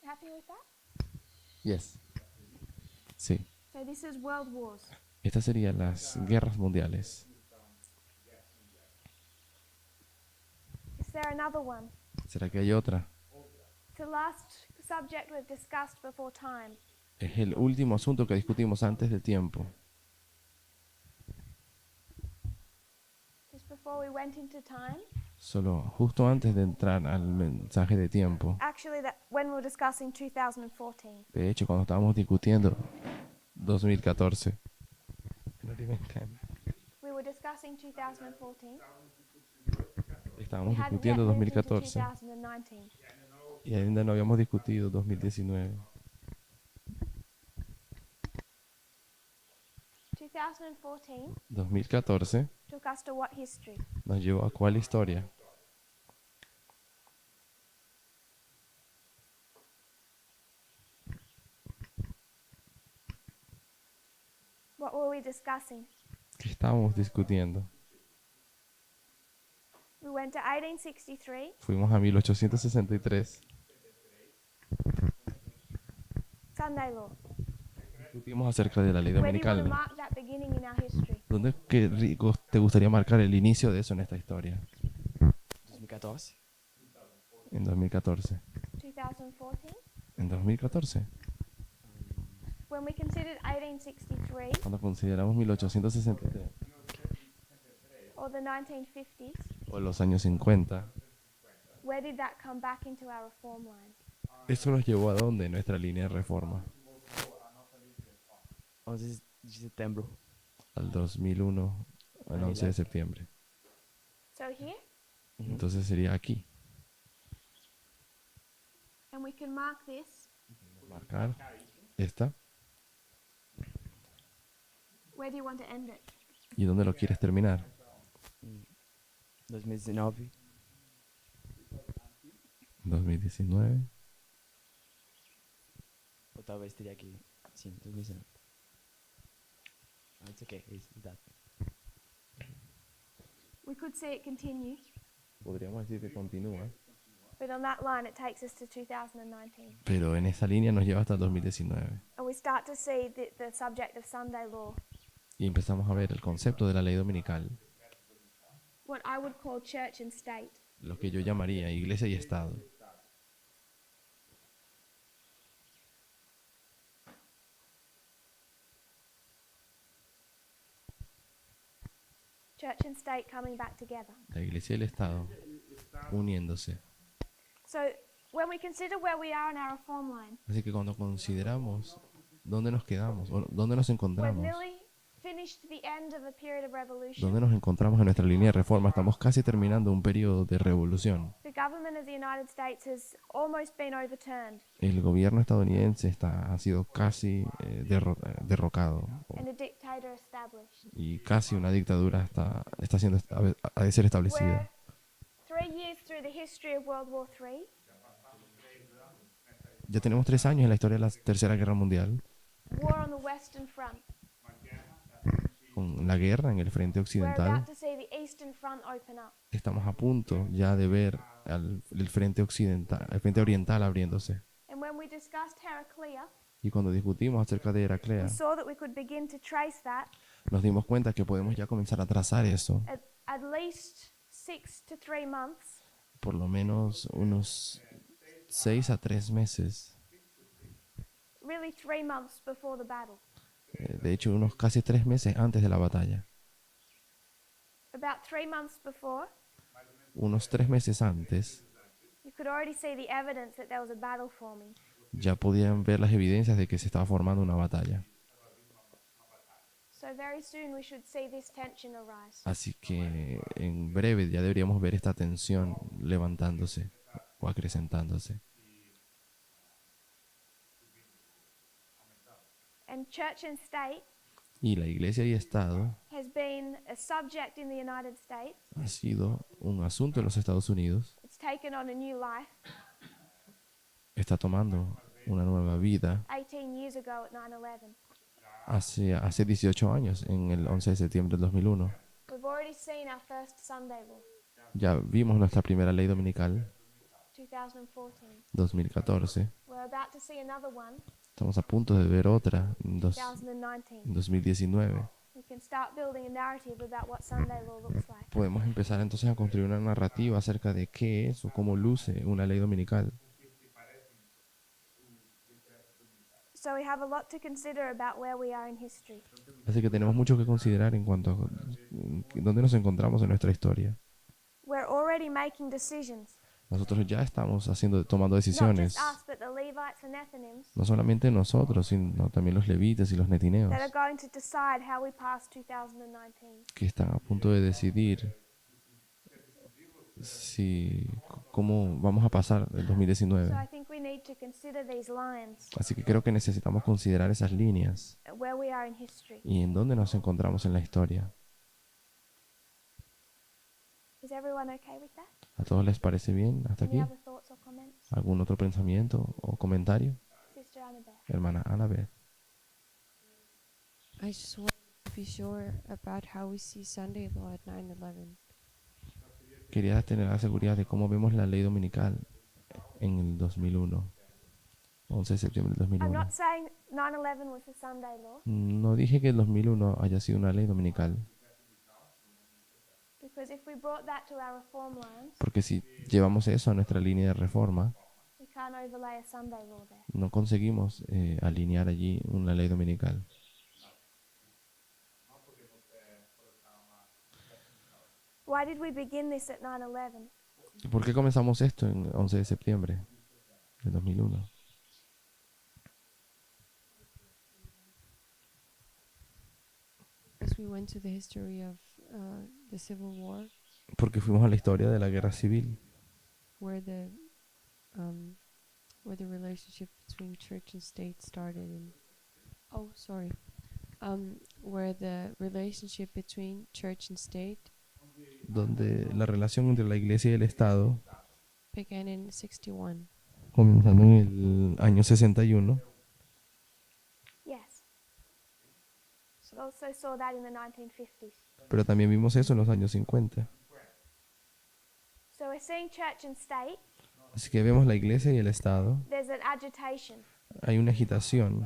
Happy with that? Yes. Sí. So this is world wars. Estas serían las guerras mundiales. Is there another one? ¿Será que hay otra? It's the last subject we've discussed before time. Es el último asunto que discutimos antes del tiempo. Just before we went into time. Solo justo antes de entrar al mensaje de tiempo. Actually, when we were discussing 2014. De hecho, cuando estábamos discutiendo 2014. We were discussing 2014. Estábamos We hadn't discutiendo yet moved into 2014 2019. y ainda no habíamos discutido 2019. 2014 took us to what history? nos llevó a cuál historia. What were we discussing? ¿Qué estábamos discutiendo? We went to 1863, Fuimos a 1863. Sunday law. Discutimos acerca de la ley Where do you want to dominical. mark that beginning in our history? ¿Dónde te gustaría marcar el inicio de eso en esta historia? 2014. En 2014. 2014? En 2014. When we considered 1863 Cuando consideramos 1863 or the 1950s, o los años 50, where did that come back into our reform line? ¿eso nos llevó a dónde en nuestra línea de reforma? 11 de setembro. Al 2001, al 11 de septiembre. So here, Entonces sería aquí. and we can mark this. Marcar esta. Where do you want to end it? ¿Y dónde lo quieres terminar? 2019. 2019. O tal vez estaría aquí. Sim, 2019. It's okay, it's that. We could see it continue, Podríamos decir que continúa. but on that line it takes us to 2019. Pero en esa línea nos lleva hasta 2019. And we start to see the subject of Sunday law, Y empezamos a ver el concepto de la ley dominical. what I would call church and state. Lo que yo llamaría iglesia y Estado. Church and state coming back together. La iglesia y el Estado uniéndose. So when we consider where we are in our reform line, Así que cuando consideramos dónde nos quedamos, o dónde nos we've encontramos, nearly finished the end of a period of revolution. dónde nos encontramos en nuestra línea de reforma, estamos casi terminando un periodo de revolución. The government of the United States has almost been overturned El gobierno estadounidense ha sido casi derrocado and a dictator established. y casi una dictadura está siendo ha de ser establecida. We're 3 years through the history of World War III. Ya tenemos 3 años en la historia de la Tercera Guerra Mundial, War on the Western Front. con la guerra en el frente We're occidental. about to see the Eastern Front open up. Estamos a punto ya de ver el frente occidental, el frente oriental abriéndose. And when we discussed Heraclea, Y cuando discutimos acerca de Heraclea, we saw that we could begin to trace that nos dimos cuenta que podemos ya comenzar a trazar eso, at least 6 to 3 months por lo menos unos 6 a 3 meses. really 3 months before the battle. De hecho, unos casi 3 meses antes de la batalla. About 3 months before, Unos 3 meses antes, you could already see the evidence that there was a battle forming. ya podían ver las evidencias de que se estaba formando una batalla. So very soon we should see this tension arise. Así que en breve ya deberíamos ver esta tensión levantándose o acrecentándose. And church and state Y la iglesia y Estado has been a subject in the United States. ha sido un asunto en los Estados Unidos. It's taken on a new life Está tomando una nueva vida 18 years ago at 9/11. hace 18 años, en el 11 de septiembre del 2001. We've already seen our first Sunday law, Ya vimos nuestra primera ley dominical, 2014. 2014. We're about to see another one, Estamos a punto de ver otra en 2019. 2019. We can start building a narrative about what Sunday law looks like. Podemos empezar entonces a construir una narrativa acerca de qué es o cómo luce una ley dominical. So we have a lot to consider about where we are in history. Así que tenemos mucho que considerar en cuanto a dónde nos encontramos en nuestra historia. We're already making decisions. Nosotros ya estamos tomando Not decisiones, just us, but the Levites and Nethinims no solamente nosotros, sino también los levitas y los netineos, that are going to decide how we pass 2019. que están a punto de decidir cómo vamos a pasar el 2019. So I think we need to consider these lines, Así que creo que necesitamos considerar esas líneas where we are in history. y en dónde nos encontramos en la historia. Is everyone okay with that? ¿A todos les parece bien hasta Any aquí? other thoughts or comments? ¿Algún otro pensamiento o comentario? Sister Annabeth. Hermana Annabeth. I just want to be sure about how we see Sunday law at 9/11. Quería tener la seguridad de cómo vemos la ley dominical en el 2001, 11 de septiembre del I'm 2001. not saying 9/11 was a Sunday law, No dije que el 2001 haya sido una ley dominical, because if we brought that to our reform lines, porque si llevamos eso a nuestra línea de reforma, we can't overlay a Sunday law there. no conseguimos alinear allí una ley dominical. Why did we begin this at 9/11? ¿Por qué comenzamos esto en 11 de septiembre del 2001? As we went to the history of the Civil War, Porque fuimos a la historia de la guerra civil, where the relationship between church and state started, and where the relationship between church and state donde la relación entre la iglesia y el Estado, began in 61. comenzando en el año 61, Yes. We also saw that in the 1950s. pero también vimos eso en los años 50. So we're seeing church and state. Así que vemos la iglesia y el Estado. There's an agitation, Hay una agitación,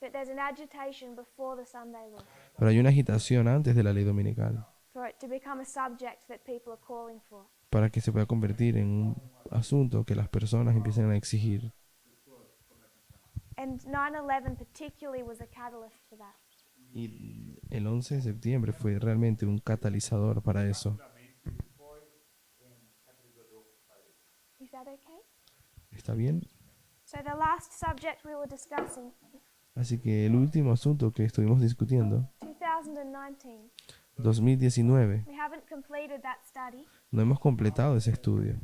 but there's an agitation before the Sunday law pero hay una agitación antes de la ley dominical for it to become a subject that people are calling for. para que se pueda convertir en un asunto que las personas empiecen a exigir. And 9/11 particularly was a catalyst for that. Y el 11 de septiembre fue realmente un catalizador para eso. Is that okay? ¿Está bien? So the last subject we were discussing, Así que el último asunto que estuvimos discutiendo, 2019, 2019, we haven't completed that study, no hemos completado ese estudio,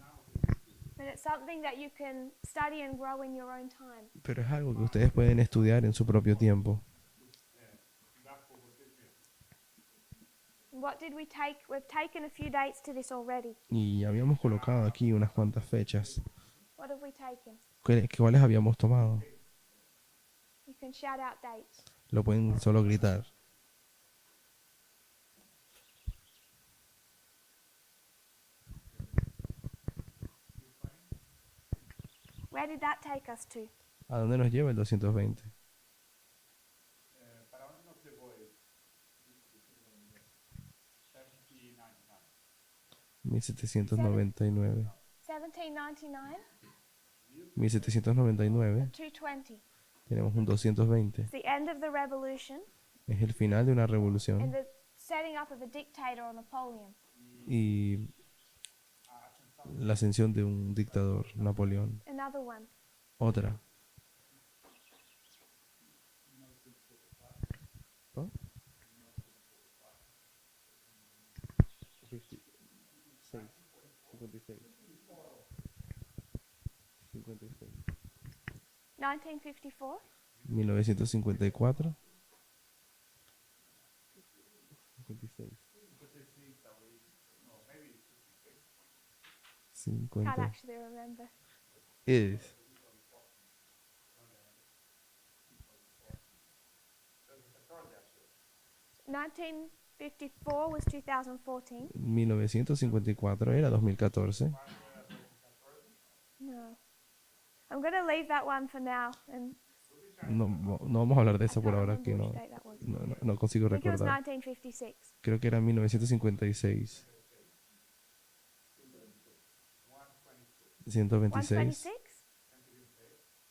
but it's something that you can study and grow in your own time. pero es algo que ustedes pueden estudiar en su propio tiempo. What did we take? We've taken a few dates to this already. Y habíamos colocado aquí unas cuantas fechas. What have we taken? ¿Cuáles habíamos tomado? You can shout out dates. Lo pueden solo gritar. Where did that take us to? ¿A dónde nos lleva el 220? ¿Para dónde nos llevó el 1799. 1799? 1799. 220. Tenemos un 220. It's the end of the revolution Es el final de una and revolución the setting up of a dictator or Napoleon. y la ascensión de un dictador, Napoleón. Another one. Otra. ¿Oh? 56. 56. 56. 1954? 1954. 56. Can't 50. actually remember. Is. Nineteen 54 was 2014. 1954 era 2014. No. I'm going to leave that one for now. And No, no vamos a hablar de I eso por can't ahora, remember que which no, date that was. no consigo I think it was recordar. 1956. Creo que era 1956. 126. 126?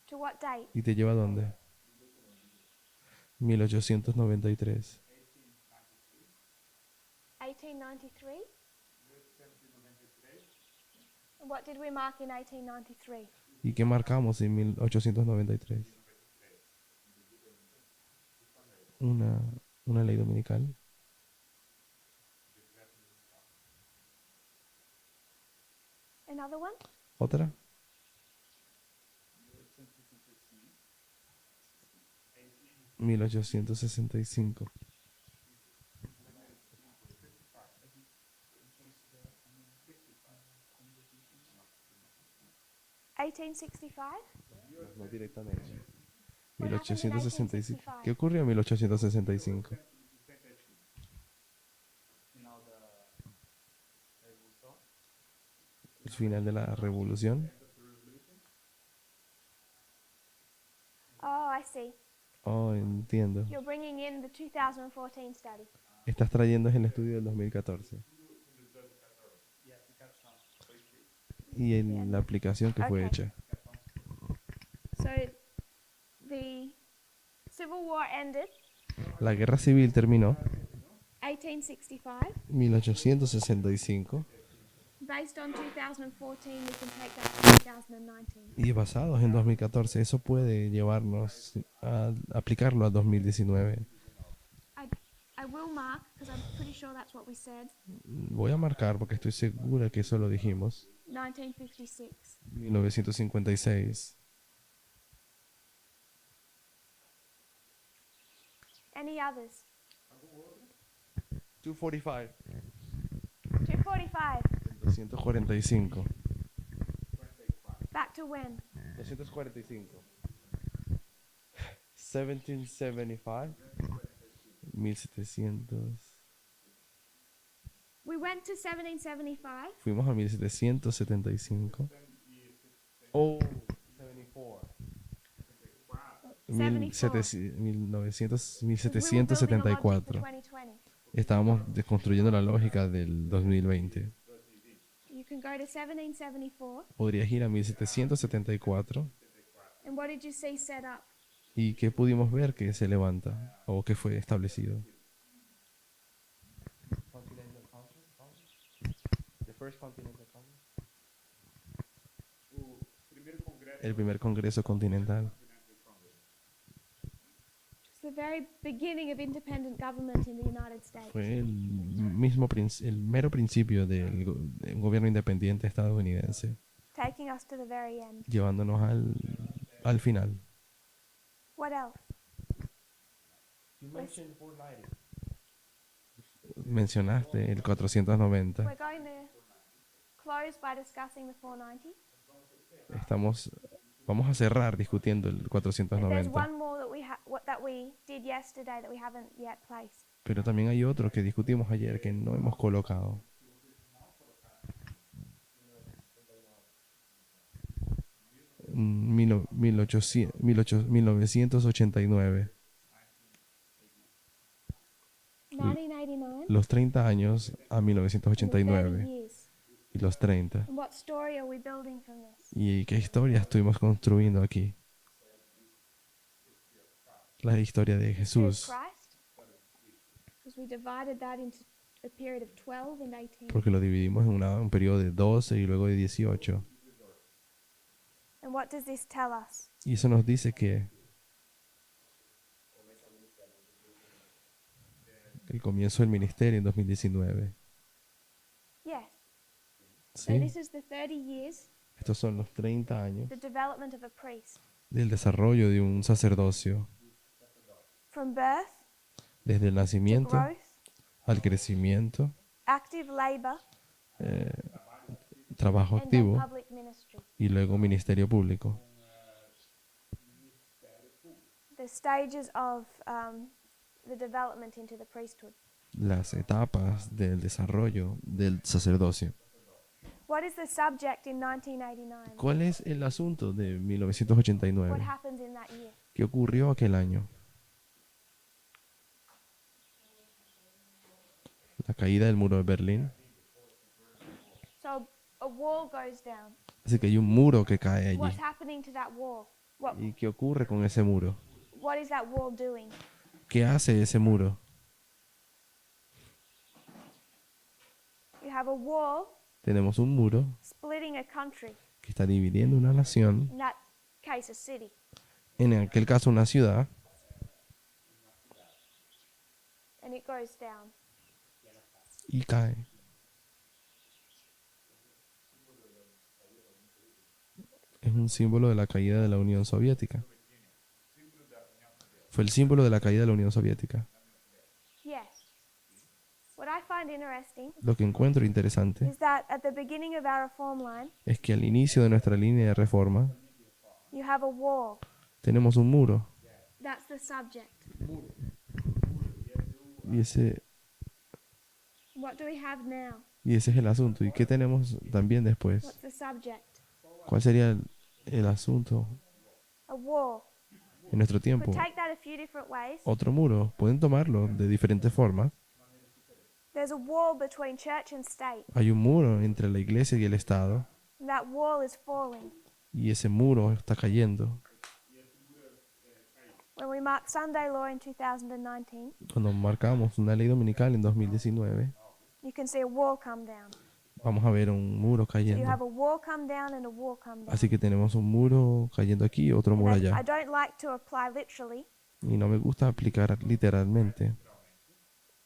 To what date? ¿Y te lleva a dónde? 1893. 1893? And what did we mark in 1893? ¿Y qué marcamos en 1893? Una ley dominical. Another one? ¿Otra? 1865. 1865? No directamente. What happened in 1865. 1865? ¿Qué ocurrió en 1865? El final de la revolución. Oh, I see. Oh, entiendo. You're bringing in the 2014 study. Estás trayendo el estudio del 2014. Y en la aplicación que fue Okay. hecha. So the Civil War ended La guerra civil terminó 1865. 1865 Based on 2014, we can take that to 2019. y basados en 2014, eso puede llevarnos a aplicarlo a 2019. I will mark because I'm pretty sure that's what we said. Voy a marcar porque estoy segura que eso lo dijimos. 1956. 1956. Any others? 245. 245. 245. Back to when? 245. 1775. 1700. We went to 1775. Fuimos a 1775. Oh, 74. 1774. 2020. Estábamos desconstruyendo la lógica del 2020. You can go to 1774. Podrías ir a 1774. And what did you see set up? ¿Y qué pudimos ver que se levanta o que fue establecido? El primer Congreso Continental. It's the very beginning of independent government in the United States. Fue el mero principio del gobierno independiente estadounidense, Taking us to the very end. llevándonos al final. What else? Mencionaste el 490. We're going to close by discussing the 490. Vamos a cerrar discutiendo el There's 490. one more that we did yesterday that we haven't yet placed. Pero también hay otro que discutimos ayer que no hemos colocado. 1989. 1989. Los 30 años a and the 30 1989 years. y los 30. And what story are we building from this? ¿Y qué historia estuvimos construyendo aquí? La historia de History of Jesús, Christ? Because we divided that into a period of 12 and 18. porque lo dividimos en un periodo de 12 y luego de 18. And what does this tell us? Y eso nos dice que el comienzo del ministerio en 2019. Yes. So ¿Sí? this is the 30 years, Estos son los 30 años the development of a priest. del desarrollo de un sacerdocio, From birth desde el to nacimiento growth, al crecimiento, active labor, trabajo and then activo public ministry. y luego ministerio público. The stages of the development into the priesthood. Las etapas del desarrollo del sacerdocio. What is the subject in 1989? ¿Cuál es el asunto de What 1989? happens in that year? ¿Qué ocurrió aquel año? La caída del muro de Berlín. So a wall goes down. Así que hay un muro que cae allí. What's happening to that wall? ¿Y qué ocurre con ese muro? What is that wall doing? ¿Qué hace ese muro? You have a wall Tenemos un muro splitting a country, que está dividiendo una nación, in that case a city. en aquel caso una ciudad, And it goes down. y cae. Es un símbolo de la caída de la Unión Soviética. Fue el símbolo de la caída de la Unión Soviética. Yes. What I find interesting Lo que encuentro interesante is that at the beginning of our reform line, es que al inicio de nuestra línea de reforma you have a wall. tenemos un muro, That's the subject. y ese What do we have now? es el asunto. ¿Y qué tenemos también después? What's the subject? ¿Cuál sería el asunto A wall. en nuestro tiempo? Could take that a few different ways. Otro muro. Pueden tomarlo de diferentes formas. There's a wall between church and state. Hay un muro entre la iglesia y el Estado, And that wall is falling. y ese muro está cayendo. When we mark Sunday law in 2019, Cuando marcamos una ley dominical en 2019, you can see a wall come down. vamos a ver un muro So you have cayendo. a wall come down and a wall come down. Así que tenemos un muro cayendo aquí y otro And muro I allá. don't like to apply literally, Y no me gusta aplicar literalmente,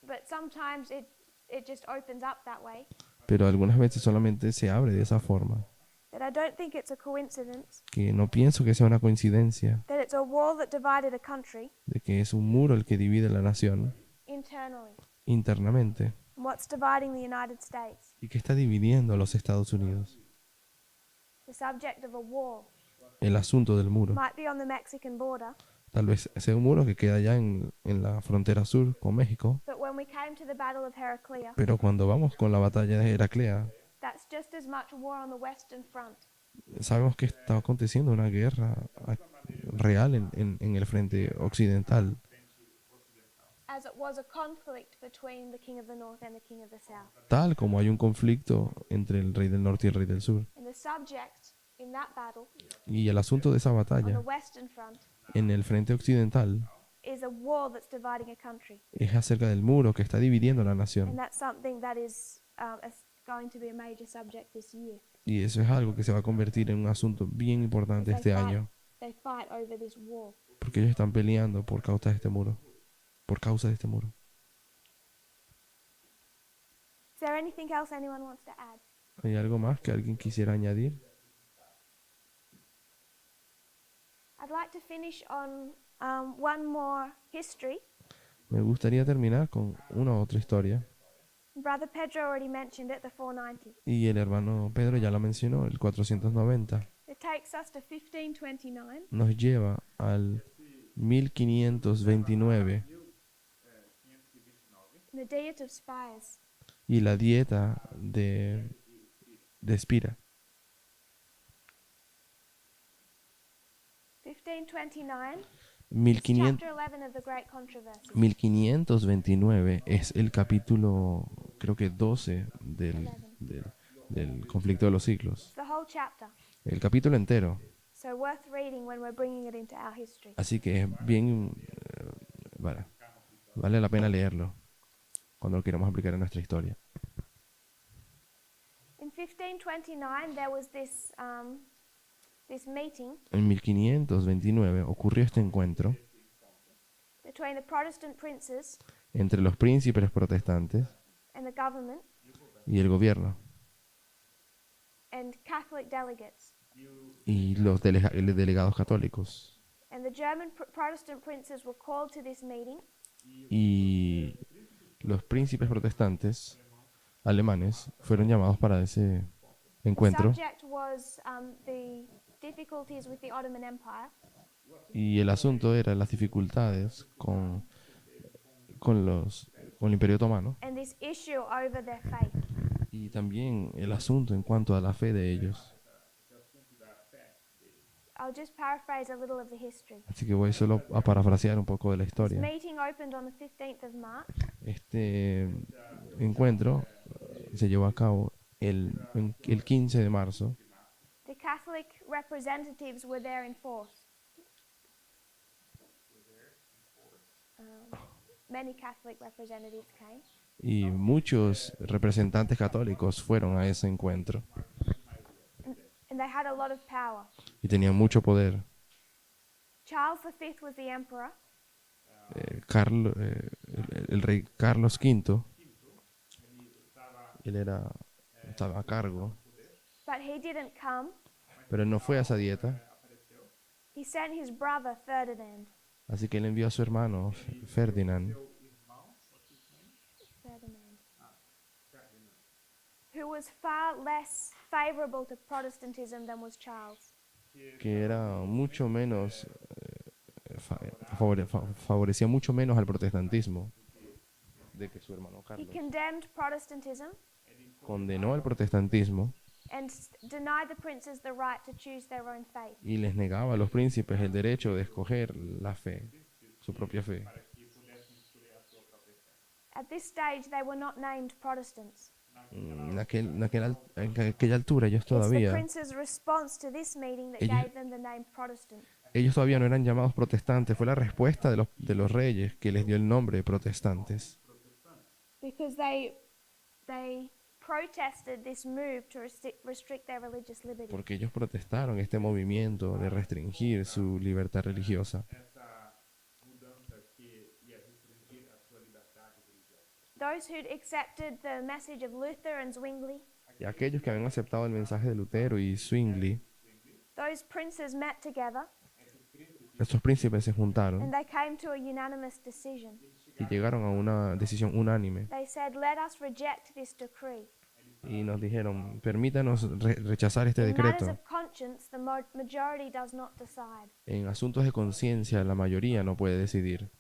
but sometimes it just opens up that way. pero algunas veces solamente se abre de esa forma. That I don't think it's a coincidence Que no pienso que sea una coincidencia that it's a wall that divided a country de que es un muro el que divide la nación internally. internamente And what's dividing the United States? y que está dividiendo a los Estados Unidos. The subject of a wall El asunto del muro. might be on the Mexican border, Tal vez sea un muro que queda allá en la frontera sur con México, but when we came to the Battle of Heraclea, pero cuando vamos con la batalla de Heraclea, that's just as much war on the Western Front sabemos que está aconteciendo una guerra real en el frente occidental, as it was a conflict between the King of the North and the King of the South. tal como hay un conflicto entre el rey del norte y el rey del sur. And the subject in that battle Y el asunto de esa on the batalla Western Front en el frente occidental is a wall that's dividing a country. es acerca del muro que está dividiendo la And nación. that's something that is going to be a major subject this year. Y eso es algo que se va a convertir en un asunto bien importante They este fight- año, They fight over this wall. porque ellos están peleando por causa de este muro. Por causa de este muro. Is there anything else anyone wants to add? ¿Hay algo más que alguien quisiera añadir? I'd like to finish on one more history. Me gustaría terminar con una otra historia. Brother Pedro already mentioned it, the 490. Y el hermano Pedro ya la mencionó, el 490. It takes us to 1529. Nos lleva al 1529 The Diet of Spires. y la dieta de Espira. 1529 is 1500 chapter 11 of the Great Controversy. 1529 es el capítulo, creo que 12 del conflicto de los siglos. It's the whole chapter. El capítulo entero. So worth reading when we're bringing it into our history. Así que es bien, vale la pena leerlo cuando lo queramos aplicar en nuestra historia. In 1529 there was this meeting En 1529 ocurrió este encuentro between the Protestant princes entre los príncipes protestantes and the government y el gobierno and Catholic delegates. y los delegados católicos. And the German Protestant princes were called to this meeting Y los príncipes protestantes alemanes fueron llamados para ese The encuentro subject was the difficulties with the Ottoman Empire y el asunto era las dificultades con el Imperio Otomano and this issue over their faith. y también el asunto en cuanto a la fe de ellos. I'll just paraphrase a little of the history. Así que voy solo a parafrasear un poco de la This historia. meeting opened on the 15th of March Este encuentro se llevó a cabo el 15 de marzo. The Catholic representatives were there in force. Many Catholic representatives came. Y muchos representantes católicos fueron a ese encuentro And they had a lot of power. y tenían mucho poder. Charles V was the emperor, El rey Carlos V, él estaba a cargo, but he didn't come. pero él no fue a esa dieta, He sent his brother Ferdinand. así que él envió a su hermano Ferdinand, Who was far less favorable to Protestantism than was Charles. que era mucho menos, favorecía mucho menos al protestantismo de que su hermano He Carlos. condemned Protestantism Condenó al protestantismo and denied the princes the right to choose their own faith. y les negaba a los príncipes el derecho de escoger la fe, su propia fe. At this stage, they were not named Protestants. En aquella altura ellos It's the todavía, princes' response to this meeting that Ellos- gave them the name Protestant. ellos todavía no eran llamados protestantes, fue la respuesta de los reyes que les dio el nombre de protestantes. Because they protested this move to restrict their religious liberty. Porque ellos protestaron este movimiento de restringir su libertad religiosa. Those who'd accepted the message of Luther and Zwingli, Y aquellos que habían aceptado el mensaje de Lutero y Zwingli, those princes met together estos príncipes se and juntaron they came to a unanimous decision. y llegaron a una decisión unánime They said, let us reject this decree. y nos dijeron, permítanos rechazar este In matters decreto. of conscience, the majority does not decide. En asuntos de conciencia la mayoría no puede decidir.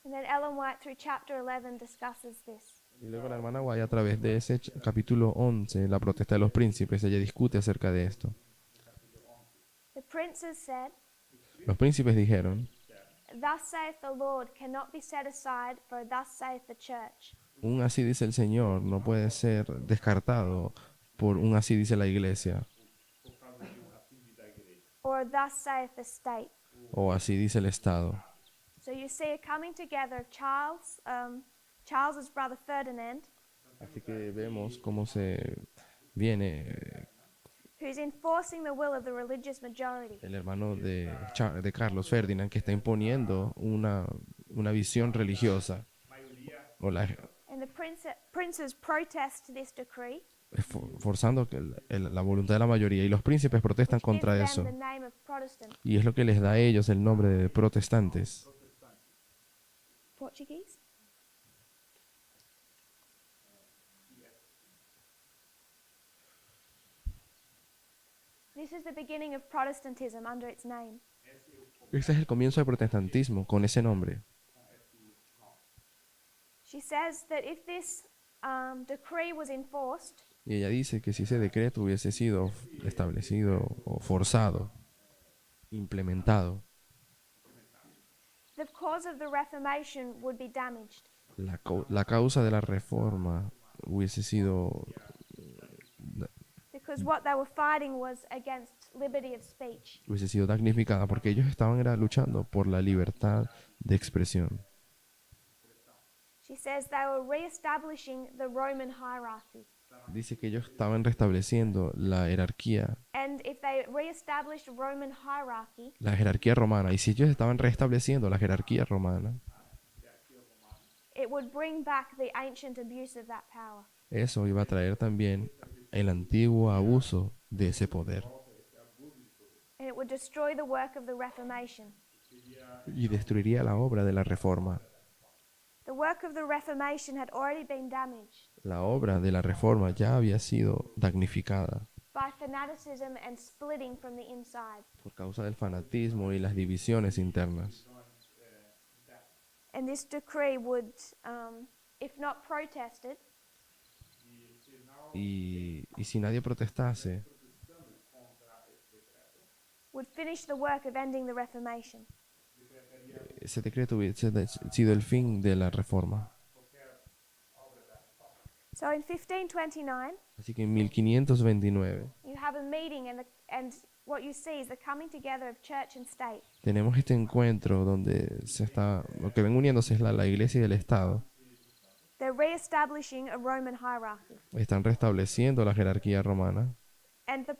And then Ellen White, through chapter 11, discusses this. Y luego la hermana Guay, a través de ese capítulo 11, la protesta de los príncipes, ella discute acerca de esto. The princes said, Los príncipes dijeron, thus saith the Lord cannot be set aside, for thus saith the church. un así dice el Señor no puede ser descartado por un así dice la iglesia Or thus saith the state. o así dice el Estado. So you see a coming together of Charles's brother Ferdinand, Así que vemos cómo se viene who's enforcing the will of the religious majority. el hermano de Carlos Ferdinand, que está imponiendo una visión religiosa, o And the princes protest this decree, forzando la voluntad de la mayoría, y los príncipes protestan which gives contra them eso. the name of Protestant. Y es lo que les da a ellos el nombre de protestantes. Portuguese? This is the beginning of Protestantism under its name. Este es el comienzo del protestantismo con ese nombre. She says that if this decree was enforced, Y ella dice que si ese decreto hubiese sido establecido o forzado, implementado, the cause of the Reformation would be damaged. la causa de la reforma hubiese sido, Because what they were fighting was against liberty of speech. hubiese sido damnificada porque ellos estaban era luchando por la libertad de expresión. She says they were re-establishing the Roman hierarchy. Dice que ellos estaban restableciendo la jerarquía And if they re-established Roman hierarchy, romana. Y si ellos estaban restableciendo la jerarquía romana, it would bring back the ancient abuse of that power. eso iba a traer también el antiguo abuso de ese poder And it would destroy the work of the Reformation. y destruiría la obra de la reforma. The work of the Reformation had already been damaged La obra de la reforma ya había sido damnificada by fanaticism and splitting from the inside. por causa del fanatismo y las divisiones internas. And this decree would, if not protested, Y si nadie protestase, would finish the work of ending the Reformation. ese decreto hubiese sido el fin de la reforma. So in 1529, Así que en 1529 you have a meeting, and what you see is the coming together of church and state. tenemos este encuentro donde lo que ven uniéndose es la iglesia y el Estado. They're re-establishing a Roman hierarchy. Están restableciendo la jerarquía romana And the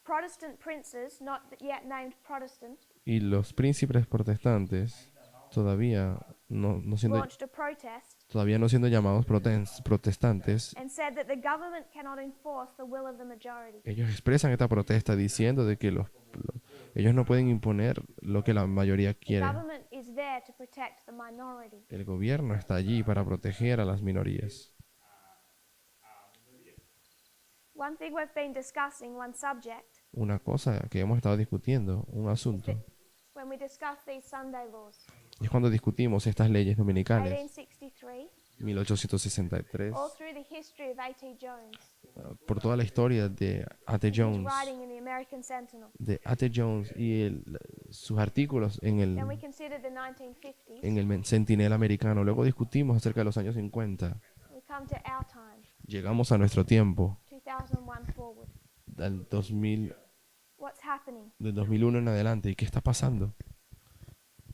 Protestant princes, not yet named Protestant, y los príncipes protestantes todavía no siendo, launched a protest todavía no siendo llamados protestantes. and said that the government cannot enforce the will of the majority. Ellos expresan esta protesta diciendo de que ellos no pueden imponer lo que la mayoría The quiere. government is there to protect the minority. El gobierno está allí para proteger a las minorías. One thing we've been discussing, one subject, Una cosa que hemos estado discutiendo, un asunto, when we discuss these Sunday laws. es cuando discutimos estas leyes dominicales, 1863, 1863, all through the history of A.T. Jones, por toda la historia de A.T. his Jones, writing in the American Sentinel. y sus artículos en Then we considered the 1950s. el Sentinel americano. Luego discutimos acerca de los años 50. We come to our time, Llegamos a nuestro tiempo, 2001 forward. del 2000, What's happening? del 2001 en adelante. ¿Y qué está pasando?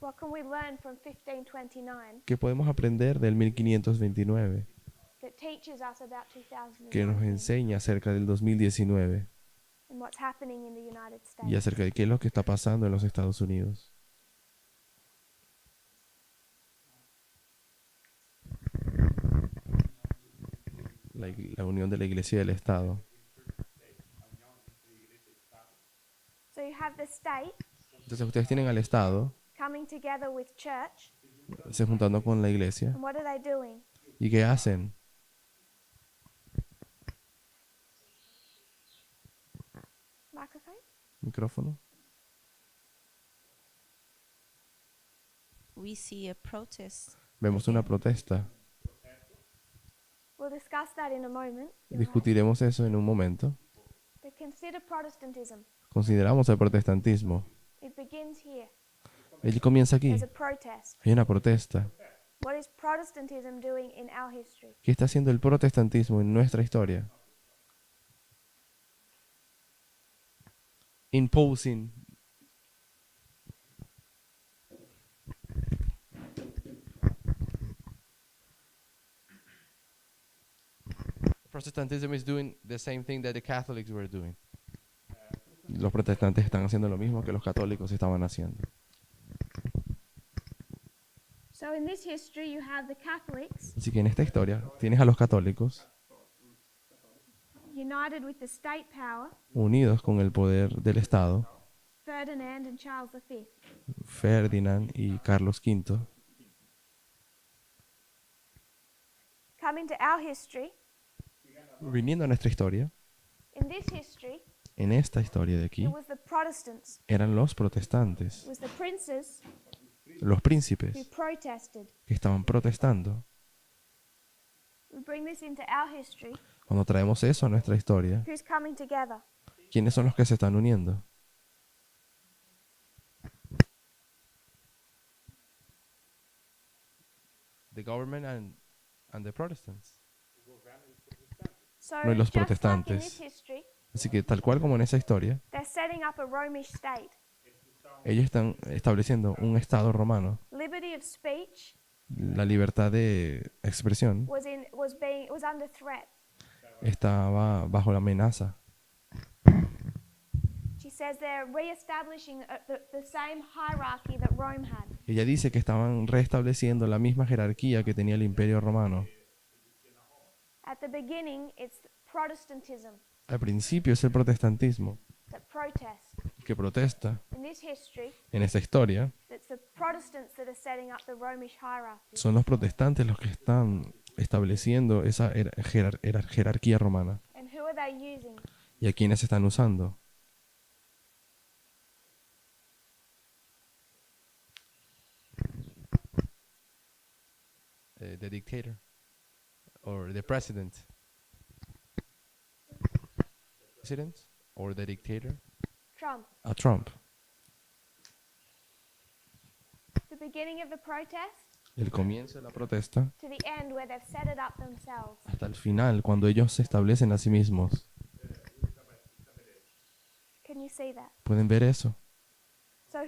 What can we learn from 1529 ¿Qué podemos aprender del 1529 that teaches us about que nos 2019 enseña acerca del 2019 and what's happening in the United y States? acerca de qué es lo que está pasando en los Estados Unidos? La unión de la iglesia y del Estado. So you have the state Entonces ustedes tienen al Estado coming together with church, se juntando con la iglesia. and what are they doing? ¿Y qué hacen? Microphone? Micrófono. We see a protest. Vemos una protesta. We'll discuss that in a moment. Discutiremos eso en un momento. But consider Protestantism. Consideramos el protestantismo. It begins here. Él comienza aquí. There's a protest. Hay una protesta. What is Protestantism doing in our history? ¿Qué está haciendo el protestantismo en nuestra historia? Imposing. Protestantism is doing the same thing that the Catholics were doing. Los protestantes están haciendo lo mismo que los católicos estaban haciendo. So in this history, you have the Catholics Así que en esta historia tienes a los católicos united with the state power, unidos con el poder del Estado, Ferdinand and Charles V. Ferdinand y Carlos V. Coming to our history, Viniendo a nuestra historia, in this history, en esta historia de aquí, it was the Protestants, eran los it protestantes, was the princes los who príncipes protested. que estaban protestando. We bring this into our history. Cuando traemos eso a nuestra historia, Who's coming together? ¿quiénes son los que se están uniendo? the government and the Protestants. So No, y los just like in this protestantes. history, Así que tal cual como en esa historia, they're setting up a Romish state. ellos están estableciendo un estado romano. Liberty of speech La libertad de expresión was under threat. estaba bajo la amenaza. She says they're re-establishing the same hierarchy that Rome had. Ella dice que estaban restableciendo la misma jerarquía que tenía el Imperio Romano. At the beginning, it's Protestantism Al principio es el protestantismo that protests. que protesta. In this history, En esta historia it's the Protestants that are setting up the Romish hierarchy. son los protestantes los que están estableciendo esa jerarquía romana. And who are they using? ¿Y a quiénes están usando? The dictator or the president. President or the dictator? Trump. A Trump. The beginning of the protest El comienzo de la protesta to the end where they've set it up themselves. hasta el final, cuando ellos se establecen a sí mismos. Can you see that? ¿Pueden ver eso? So,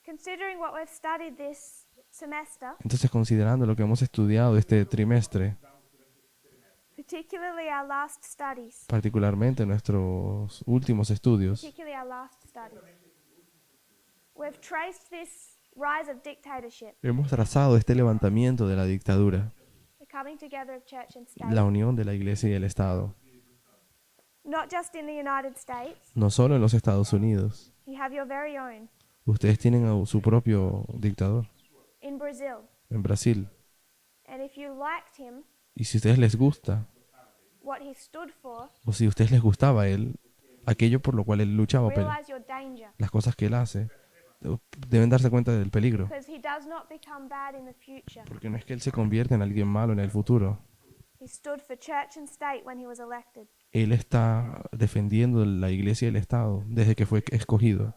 considering what we've studied this semester, Entonces, considerando lo que hemos estudiado este trimestre, particularly our last studies, particularmente nuestros últimos estudios, we've traced this rise of dictatorship, hemos trazado este levantamiento de la dictadura, the coming together of church and state, la unión de la iglesia y el Estado, not just in the United States. no solo en los Estados Unidos. You have your very own Ustedes tienen a su propio dictador in Brazil, en Brasil. and if you liked him, Y si a ustedes les gusta, what he stood for, o si a ustedes les gustaba a él, aquello por lo cual él luchaba, realize your danger, las cosas que él hace, deben darse cuenta del peligro. because he does not become bad in the future. Porque no es que él se convierta en alguien malo en el futuro. He stood for church and state when he was elected. Él está defendiendo la iglesia y el Estado desde que fue escogido.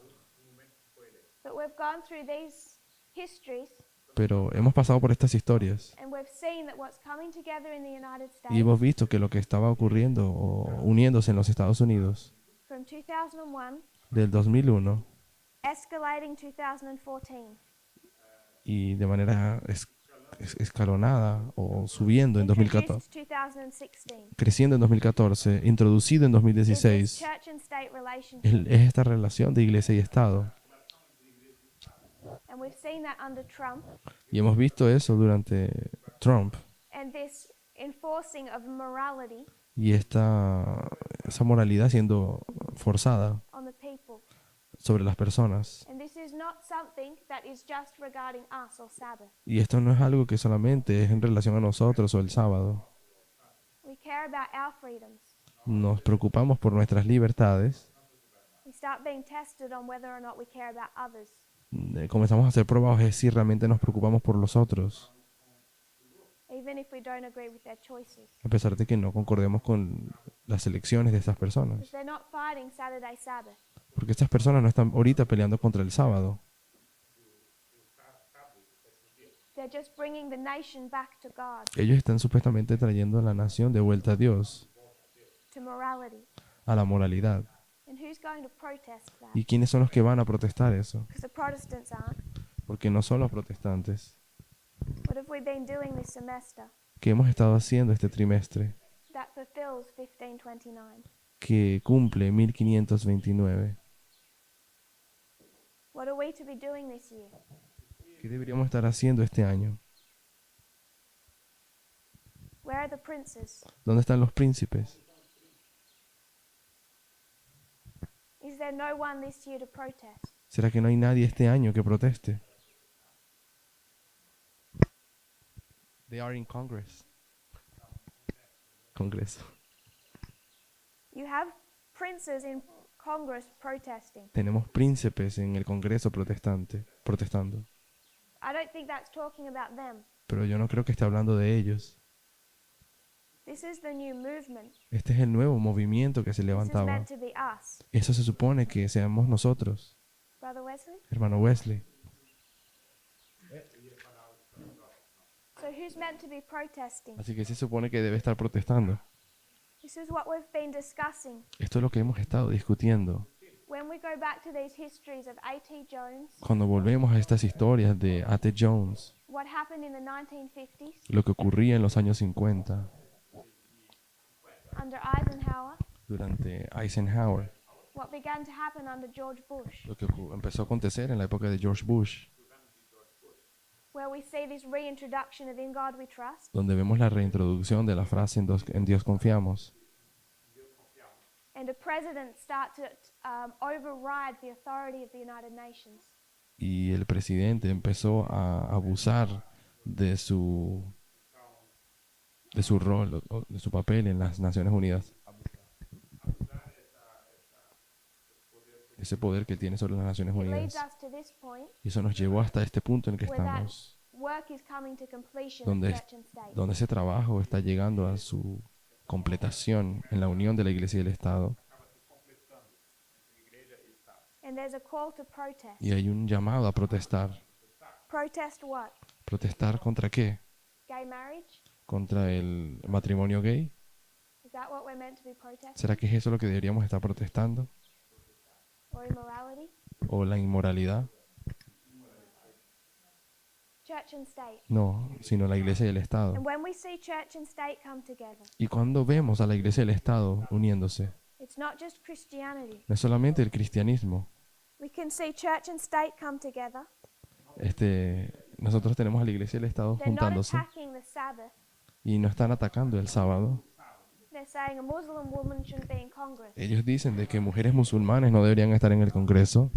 But we've gone through these histories Pero hemos pasado por estas historias and we've seen that what's coming together in the United y States hemos visto que lo que estaba ocurriendo o uniéndose en los Estados Unidos from 2001, del 2001 escalating 2014, y de manera escalonada o subiendo en 2014, introduced 2016, creciendo en 2014, introducido en is this 2016, church and state relationship. es esta relación de iglesia y Estado. And we've seen that under Trump Y hemos visto eso durante Trump and this enforcing of morality y esa moralidad siendo forzada on the people. sobre las personas. And this is not something that is just regarding us or Sabbath. Y esto no es algo que solamente es en relación a nosotros o el sábado. We care about our freedoms. Nos preocupamos por nuestras libertades. We start being tested on whether or not we care about others. Comenzamos a ser probados es si realmente nos preocupamos por los otros, Even if we don't agree with their choices. a pesar de que no concordemos con las elecciones de estas Because personas. they're not fighting Saturday Sabbath. Porque estas personas no están ahorita peleando contra el sábado. They're just bringing the nation back to God, Ellos están supuestamente trayendo a la nación de vuelta a Dios, to morality. a la moralidad. And who's going to protest that? ¿Y quiénes son los que van a protestar eso? Because the Protestants aren't. Porque no son los protestantes. What have we been doing this semester ¿Qué hemos estado haciendo este trimestre that fulfills 1529? que cumple 1529? What are we to be doing this year? ¿Qué deberíamos estar haciendo este año? Where are the princes? ¿Dónde están los príncipes? Is there no one this year to protest? ¿Será que no hay nadie este año que proteste? They are in Congress. Congreso. You have princes in Congress protesting. Tenemos príncipes en el Congreso protestando. I don't think that's talking about them. Pero yo no creo que esté hablando de ellos. This is the new movement. Este es el nuevo movimiento que se This is levantaba. meant to be us. Eso se supone que seamos nosotros, Brother Wesley? hermano Wesley. So who's meant to be protesting? Así que se supone que debe estar protestando. This is what we've been discussing. Esto es lo que hemos estado discutiendo. When we go back to these histories of A.T. Jones, Cuando volvemos a estas historias de A.T. Jones, what happened in the 1950s lo que ocurría en los años 50 under Eisenhower, durante Eisenhower, what began to happen under George Bush, lo que empezó a acontecer en la época de George Bush, where we see this reintroduction of In God We Trust, donde vemos la reintroducción de la frase en Dios confiamos, and a president start to override the authority of the United Nations. y el presidente empezó a abusar de su rol, o de su papel en las Naciones Unidas. Ese poder que tiene sobre las Naciones It Unidas. leads us to this point Y eso nos llevó hasta este punto en el que where that estamos, work is coming to completion donde, of church and state. donde ese trabajo está llegando a su completación en la unión de la Iglesia y el Estado. And there's a call to protest. Y hay un llamado a protestar. Protest what? ¿Protestar contra qué? Gay marriage? ¿Contra el matrimonio gay? Is that what we're meant to be protesting? ¿Será que es eso lo que deberíamos estar protestando? Or immorality? ¿O la inmoralidad? Church and state. No, sino la Iglesia y el Estado. And when we see church and state come together, Y cuando vemos a la Iglesia y el Estado uniéndose, it's not just Christianity. no es solamente el cristianismo. We can see church and state come together. Nosotros tenemos a la Iglesia y el Estado They're not juntándose attacking the Sabbath. y no están atacando el sábado. They're saying a Muslim woman shouldn't be in Congress. Ellos dicen de que mujeres musulmanes no deberían estar en el Congreso.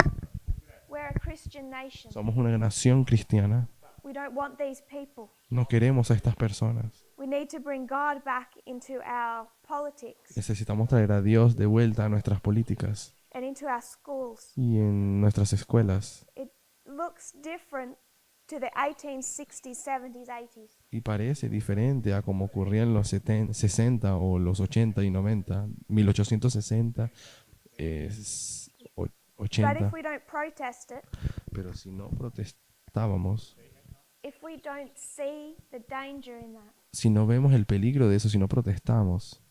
We're a Christian nation. Somos una nación cristiana. We don't want these people. No queremos a estas personas. We need to bring God back into our politics Necesitamos traer a Dios de vuelta a nuestras políticas and into our schools. y en nuestras escuelas. It looks different to the 1860s, 70s, 80s. Y parece diferente a como ocurría en los 60 o los 80 y 90, 1860, But 80. if we don't protest it, Pero si no protestábamos, if we don't see the danger in that, si no vemos el peligro de eso, si no protestamos,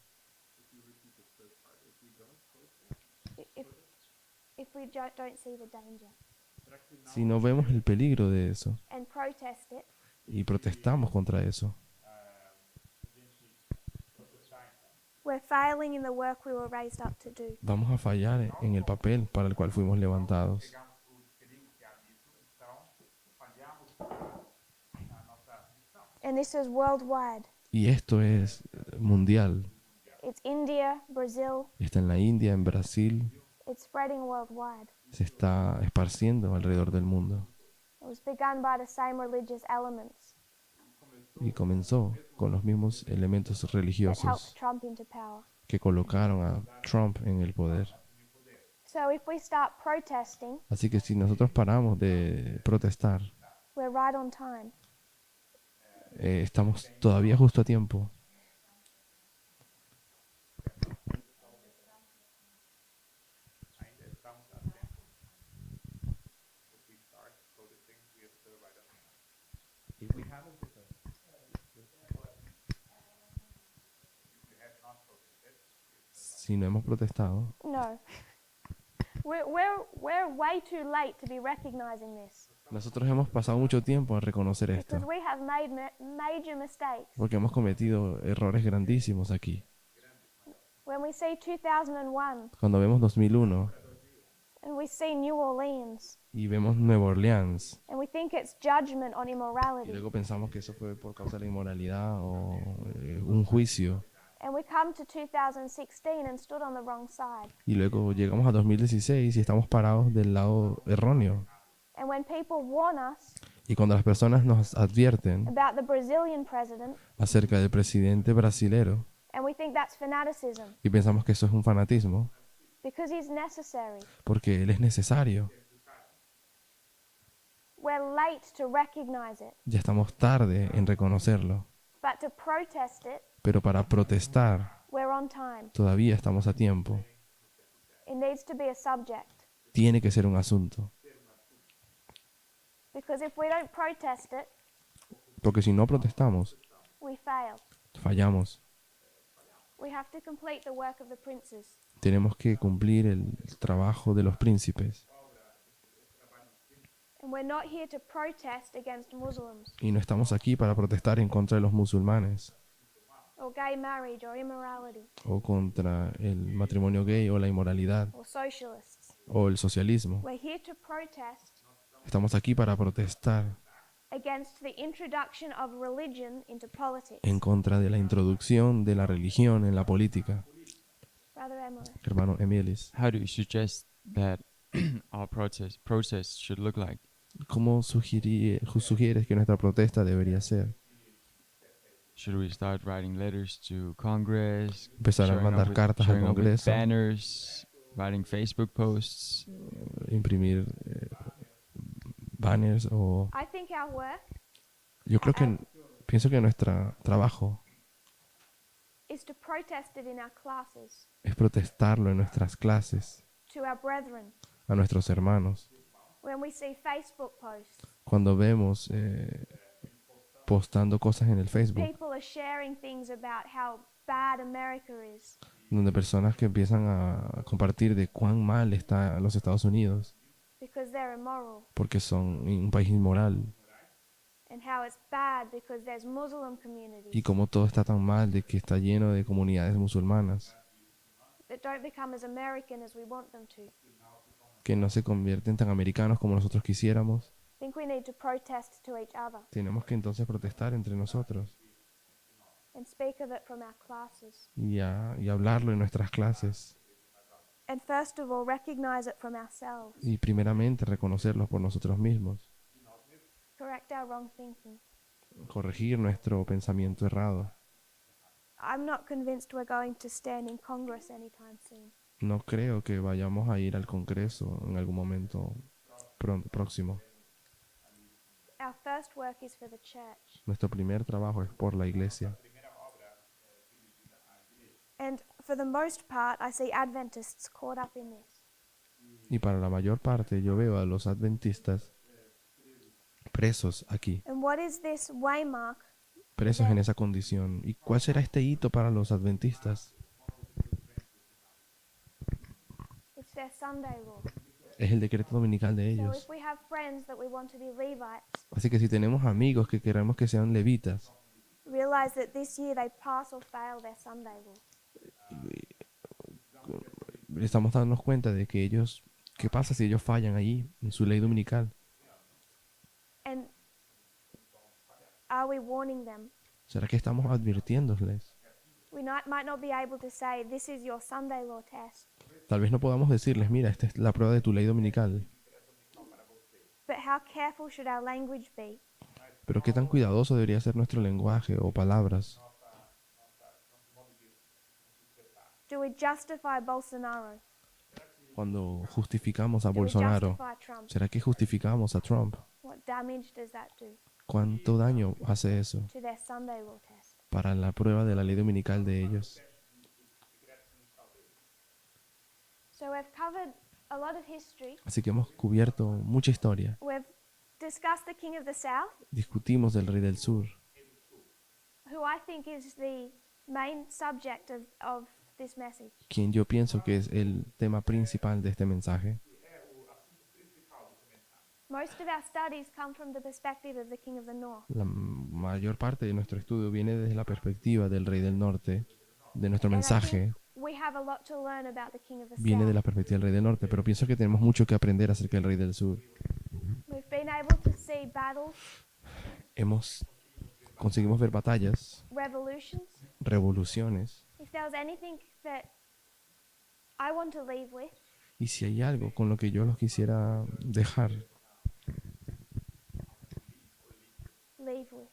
if we don't see the danger si no vemos el peligro de eso and protest it, y protestamos contra eso, we're failing in the work we were raised up to do. vamos a fallar en el papel para el cual fuimos levantados. And this is worldwide. Y esto es mundial. It's India, Brazil, Está en la India, en Brasil, it's spreading worldwide. se está esparciendo alrededor del mundo. It was begun by the same religious elements Y comenzó con los mismos elementos that helped religiosos Trump into power. que colocaron a Trump en el poder. So if we start protesting, Así que si nosotros paramos de protestar, we're right on time. estamos todavía justo a tiempo. Si no hemos protestado, No. We're way too late to be recognizing this nosotros hemos pasado mucho tiempo en reconocer esto, because we have made major mistakes. porque hemos cometido errores grandísimos aquí. When we see 2001 Cuando vemos 2001 and we see New Orleans y vemos Nueva Orleans, and we think it's judgment on y immorality, luego pensamos que eso fue por causa de la inmoralidad o un juicio, and we come to 2016 and stood on the wrong side, y luego llegamos a 2016 y estamos parados del lado erróneo. and when people warn us Y cuando las personas nos advierten about the Brazilian president acerca del presidente brasilero and we think that's fanaticism y pensamos que eso es un fanatismo, because he's necessary, porque él es necesario, we're late to recognize it. ya estamos tarde en reconocerlo. But to protest it, Pero para protestar we're on time. todavía estamos a tiempo. It needs to be a subject. Tiene que ser un asunto, Because if we don't protest it, Porque si no protestamos, we fail. fallamos. We have to complete the work of the princes. Tenemos que cumplir el trabajo de los príncipes. And we're not here to protest against Muslims Y no estamos aquí para protestar en contra de los musulmanes or gay marriage or immorality o contra el matrimonio gay o la inmoralidad or socialists. o el socialismo. We're here to protest Estamos aquí para protestar against the introduction of religion into politics. en contra de la introducción de la religión en la política. Brother Emily. Hermano Emilis, How do you suggest that our process should look like? ¿cómo sugieres que nuestra protesta debería ser? Should we start writing letters to Congress? Empezar a showing up mandar with- cartas al showing up with Congreso, banners, writing Facebook posts. imprimir banners o... I think our work Yo creo que, pienso que nuestro trabajo is to protest it in our classes, es protestarlo en nuestras clases, to our brethren. a nuestros hermanos. When we see Facebook posts, Cuando vemos postando cosas en el Facebook, people are sharing things about how bad America is, donde personas que empiezan a compartir de cuán mal está los Estados Unidos, because they're immoral, porque son un país inmoral, and how it's bad because there's Muslim y communities como todo está tan mal de que está lleno de comunidades musulmanas that don't become as American as we want them to. que no se convierten tan americanos como nosotros quisiéramos. I think we need to protest to each other Tenemos que entonces protestar entre nosotros and speak of it from our classes. y hablarlo en nuestras clases, And first of all, recognize it from ourselves. y primeramente reconocerlos por nosotros mismos, Correct our wrong thinking. corregir nuestro pensamiento errado. I'm not convinced we're going to stand in Congress anytime soon. No creo que vayamos a ir al Congreso en algún momento próximo. Our first work is for the church. Nuestro primer trabajo es por la iglesia. And for the most part, I see Adventists caught up in this. Y para la mayor parte yo veo a los adventistas presos aquí, And what is this waymark? presos en esa condición. ¿Y cuál será este hito para los adventistas? It's their Sunday law. Es el decreto dominical de So ellos. if we have friends that we want to be Levites, Así que si tenemos amigos que queremos que sean levitas, realize that this year they pass or fail their Sunday law. estamos dándonos cuenta de que ellos, ¿qué pasa si ellos fallan allí en su ley dominical? And are we warning them? ¿Será que estamos advirtiéndoles? We might not be able to say, this is your Sunday law test. Tal vez no podamos decirles, mira, esta es la prueba de tu ley dominical. But how careful should our language be? Pero qué tan cuidadoso debería ser nuestro lenguaje o palabras. Do we justify Bolsonaro? Cuando justificamos a Do we Bolsonaro, justify Trump? ¿será que justificamos a Trump? What damage does that do ¿Cuánto daño hace eso to their Sunday law test? para la prueba de la ley dominical de ellos? So we've covered a lot of history. Así que hemos cubierto mucha historia. We've discussed the King of the South, Discutimos del rey del sur, who I think is the main subject of this message. quien yo pienso que es el tema principal de este mensaje. Most of our studies come from the perspective of the King of the North. La mayor parte de nuestro estudio viene desde la perspectiva del rey del norte, de nuestro And I mensaje think we have a lot to learn about the King of the viene de South. la perspectiva del rey del norte, pero pienso que tenemos mucho que aprender acerca del rey del sur. We've been able to see battles, Conseguimos ver batallas, revolutions. revoluciones, If there was anything that I want to leave with, y si hay algo con lo que yo los quisiera dejar, leave with.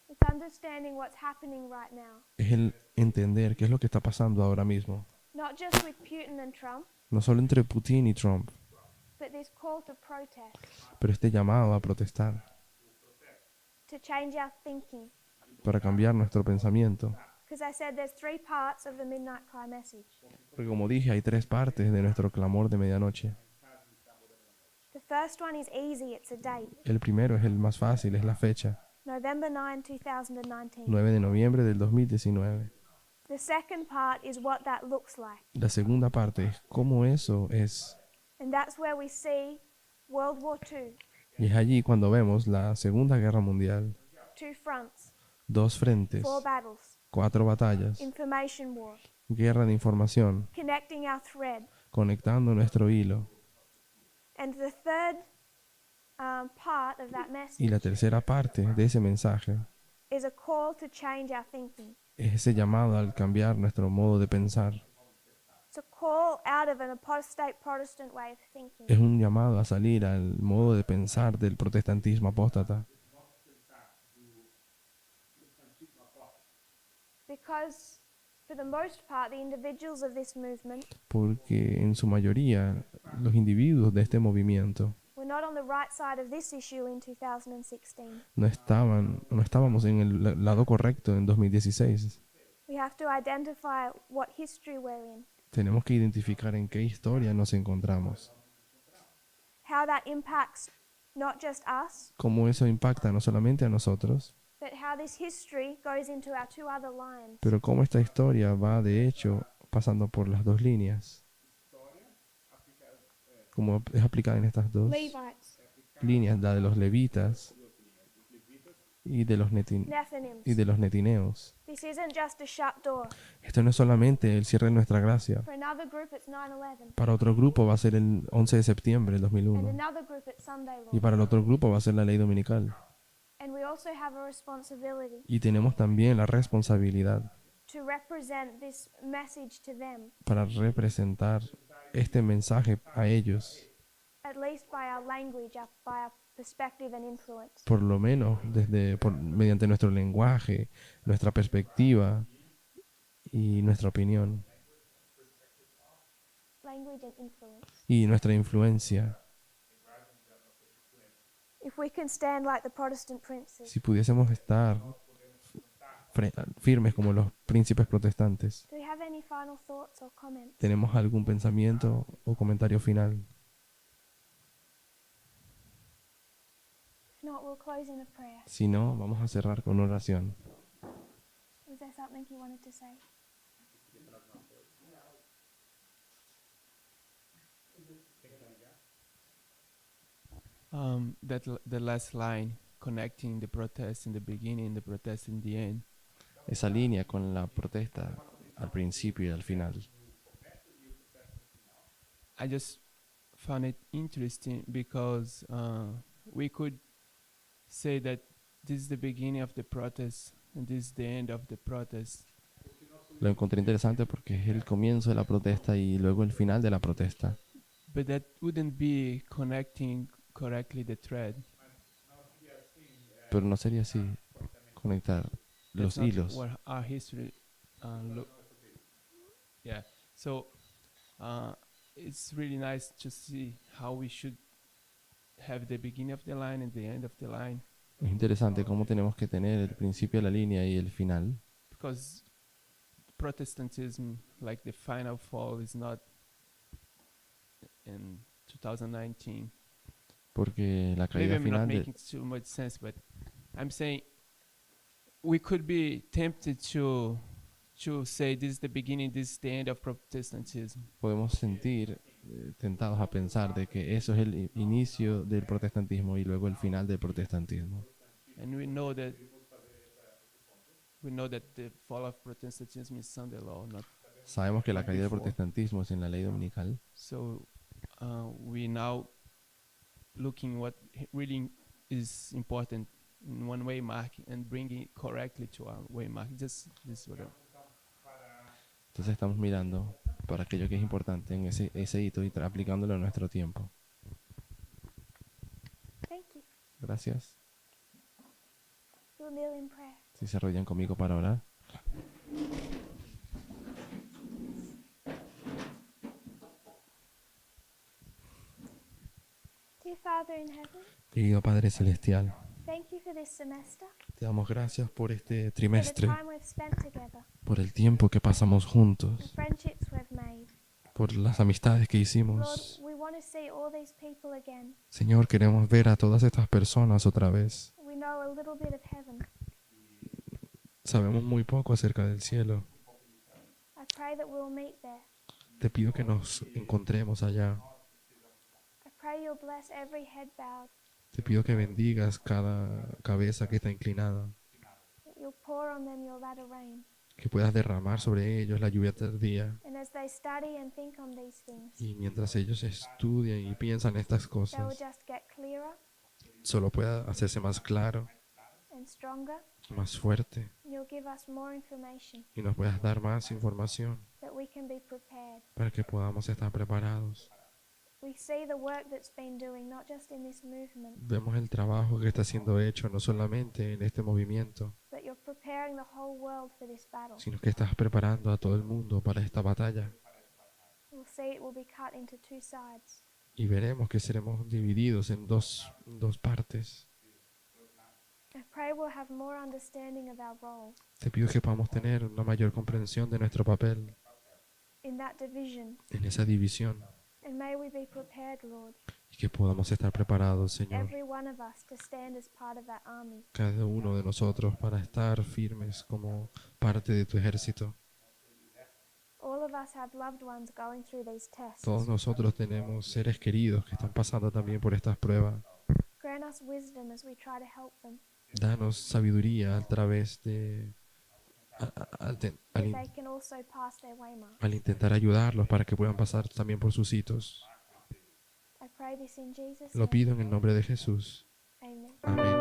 It's understanding what's happening right now. es el entender qué es lo que está pasando ahora mismo. Not just with Putin and Trump, No solo entre Putin y Trump, but this call to protest, pero este llamado a protestar to change our thinking. para cambiar nuestro pensamiento. Because I said there's 3 parts of the Midnight Cry message. Porque como dije, hay 3 partes de nuestro clamor de medianoche. The first one is easy, it's a date. El primero es el más fácil, es la fecha, November 9, 2019. 9 de noviembre del 2019. The second part is what that looks like. La segunda parte es cómo eso es. And that's where we see World War II, Y es allí cuando vemos la Segunda Guerra Mundial, 2 fronts, 2 frentes, 4 battles, 4 batallas, information war, guerra de información, connecting our thread. conectando nuestro hilo. And the third part of that Y message la tercera parte de ese mensaje is a call to change our thinking. es ese llamado al cambiar nuestro modo de pensar. It's a call out of an apostate Protestant way of thinking. Es un llamado a salir al modo de pensar del protestantismo apóstata. Because, for the most part, the individuals of this movement Porque en su mayoría los individuos de este movimiento were not on the right side of this issue in 2016. no estábamos en el lado correcto en 2016. We have to identify what history we're in, Tenemos que identificar en qué historia nos encontramos, how that impacts not just us, cómo eso impacta no solamente a nosotros, but how this history goes into our 2 other lines. pero cómo esta historia va de hecho pasando por las 2 líneas, como es aplicada en estas 2 Levites, líneas, la de los levitas y de los netineos. This isn't just a shut door. Esto no es solamente el cierre de nuestra gracia. For another group, it's 9/11. Para otro grupo va a ser el 11 de septiembre del And 2001. another group, it's Sunday law. Y para el otro grupo va a ser la ley dominical. And we also have a responsibility Y tenemos también la responsabilidad to represent this message to them, para representar este mensaje a ellos, at least by our language, by our perspective and influence. por lo menos mediante nuestro lenguaje, nuestra perspectiva y nuestra opinión Language and influence. y nuestra influencia. If we can stand like the Protestant princes, Si pudiésemos estar firmes como los príncipes protestantes, do we have any final thoughts or comments? ¿tenemos algún pensamiento o comentario final? If not, we'll close in a prayer. Si no, vamos a cerrar con una oración. Was there something you wanted to say? The last line, connecting the protest in the beginning, the protest in the end. Esa línea con la protesta al principio y al final. I just found it interesting because we could say that this is the beginning of the protest and this is the end of the protest. Lo encontré interesante porque es el comienzo de la protesta y luego el final de la protesta. But that wouldn't be connecting correctly the thread. Pero no sería así, conectar los That's not hilos. what our history look. Yeah. So it's really nice to see how we should have the beginning of the line and the end of the line, Es interesante cómo tenemos que tener el principio de la línea y el final, because Protestantism, like the final fall, is not in 2019. porque la Maybe caída I'm not final making too much sense, but I'm saying we could be tempted to say this is the beginning, this is the end of Protestantism. podemos sentir tentados a pensar de que eso es el inicio del protestantismo y luego el final del protestantismo. And we know that the fall of Protestantism is Sunday law, not Sabemos que la caída del protestantismo es en la ley dominical, so. We now looking what really is important in one way mark and bringing it correctly to our way mark. Just this what entonces estamos mirando para aquello que es importante en ese hito y aplicándolo a nuestro tiempo. Thank you. Gracias. We'll kneel in prayer. Si se arrodillan conmigo para orar. Dear Father in heaven, Querido Padre Celestial, thank you for this semester, te damos gracias por este for the trimestre, time we've spent together, por el tiempo que pasamos the juntos, friendships we've made. por las amistades que Lord, hicimos. we want to see all these people people again. Señor, queremos ver a todas estas personas otra vez. We know a little bit of heaven. Sabemos muy poco acerca del cielo. I pray that we'll meet there. Te pido que nos encontremos allá. I pray you'll bless every head bowed. Te pido que bendigas cada cabeza que está inclinada, That you'll pour on them your latter rain. que puedas derramar sobre ellos la lluvia tardía. And as they study and think on these things, Y mientras ellos estudian y piensan estas they will cosas, just get clearer solo pueda hacerse más claro, and stronger. más fuerte, And you'll give us more information y nos puedas dar más información that we can be prepared. para que podamos estar preparados. We see the work that's been doing, not just in this movement, Vemos el trabajo que está siendo hecho no solamente en este movimiento, but you're preparing the whole world for this battle. sino que estás preparando a todo el mundo para esta batalla. We'll see it will be cut into two sides. Y veremos que seremos divididos en dos partes. I pray we'll have more understanding of our role Te pido que podamos tener una mayor comprensión de nuestro papel in that division. en esa división And may we be prepared, Lord, y que podamos estar preparados, Señor, every one of us, to stand as part of that army. cada uno de nosotros para estar firmes como parte de tu ejército. All of us have loved ones going through these tests. Todos nosotros tenemos seres queridos que están pasando también por estas pruebas. Grant us wisdom as we try to help them, Danos sabiduría a través de that they can also pass their way mark. al intentar ayudarlos para que puedan pasar también por sus hitos. I pray this in Jesus' Lo name. pido en el nombre de Jesús. Amen. Amén.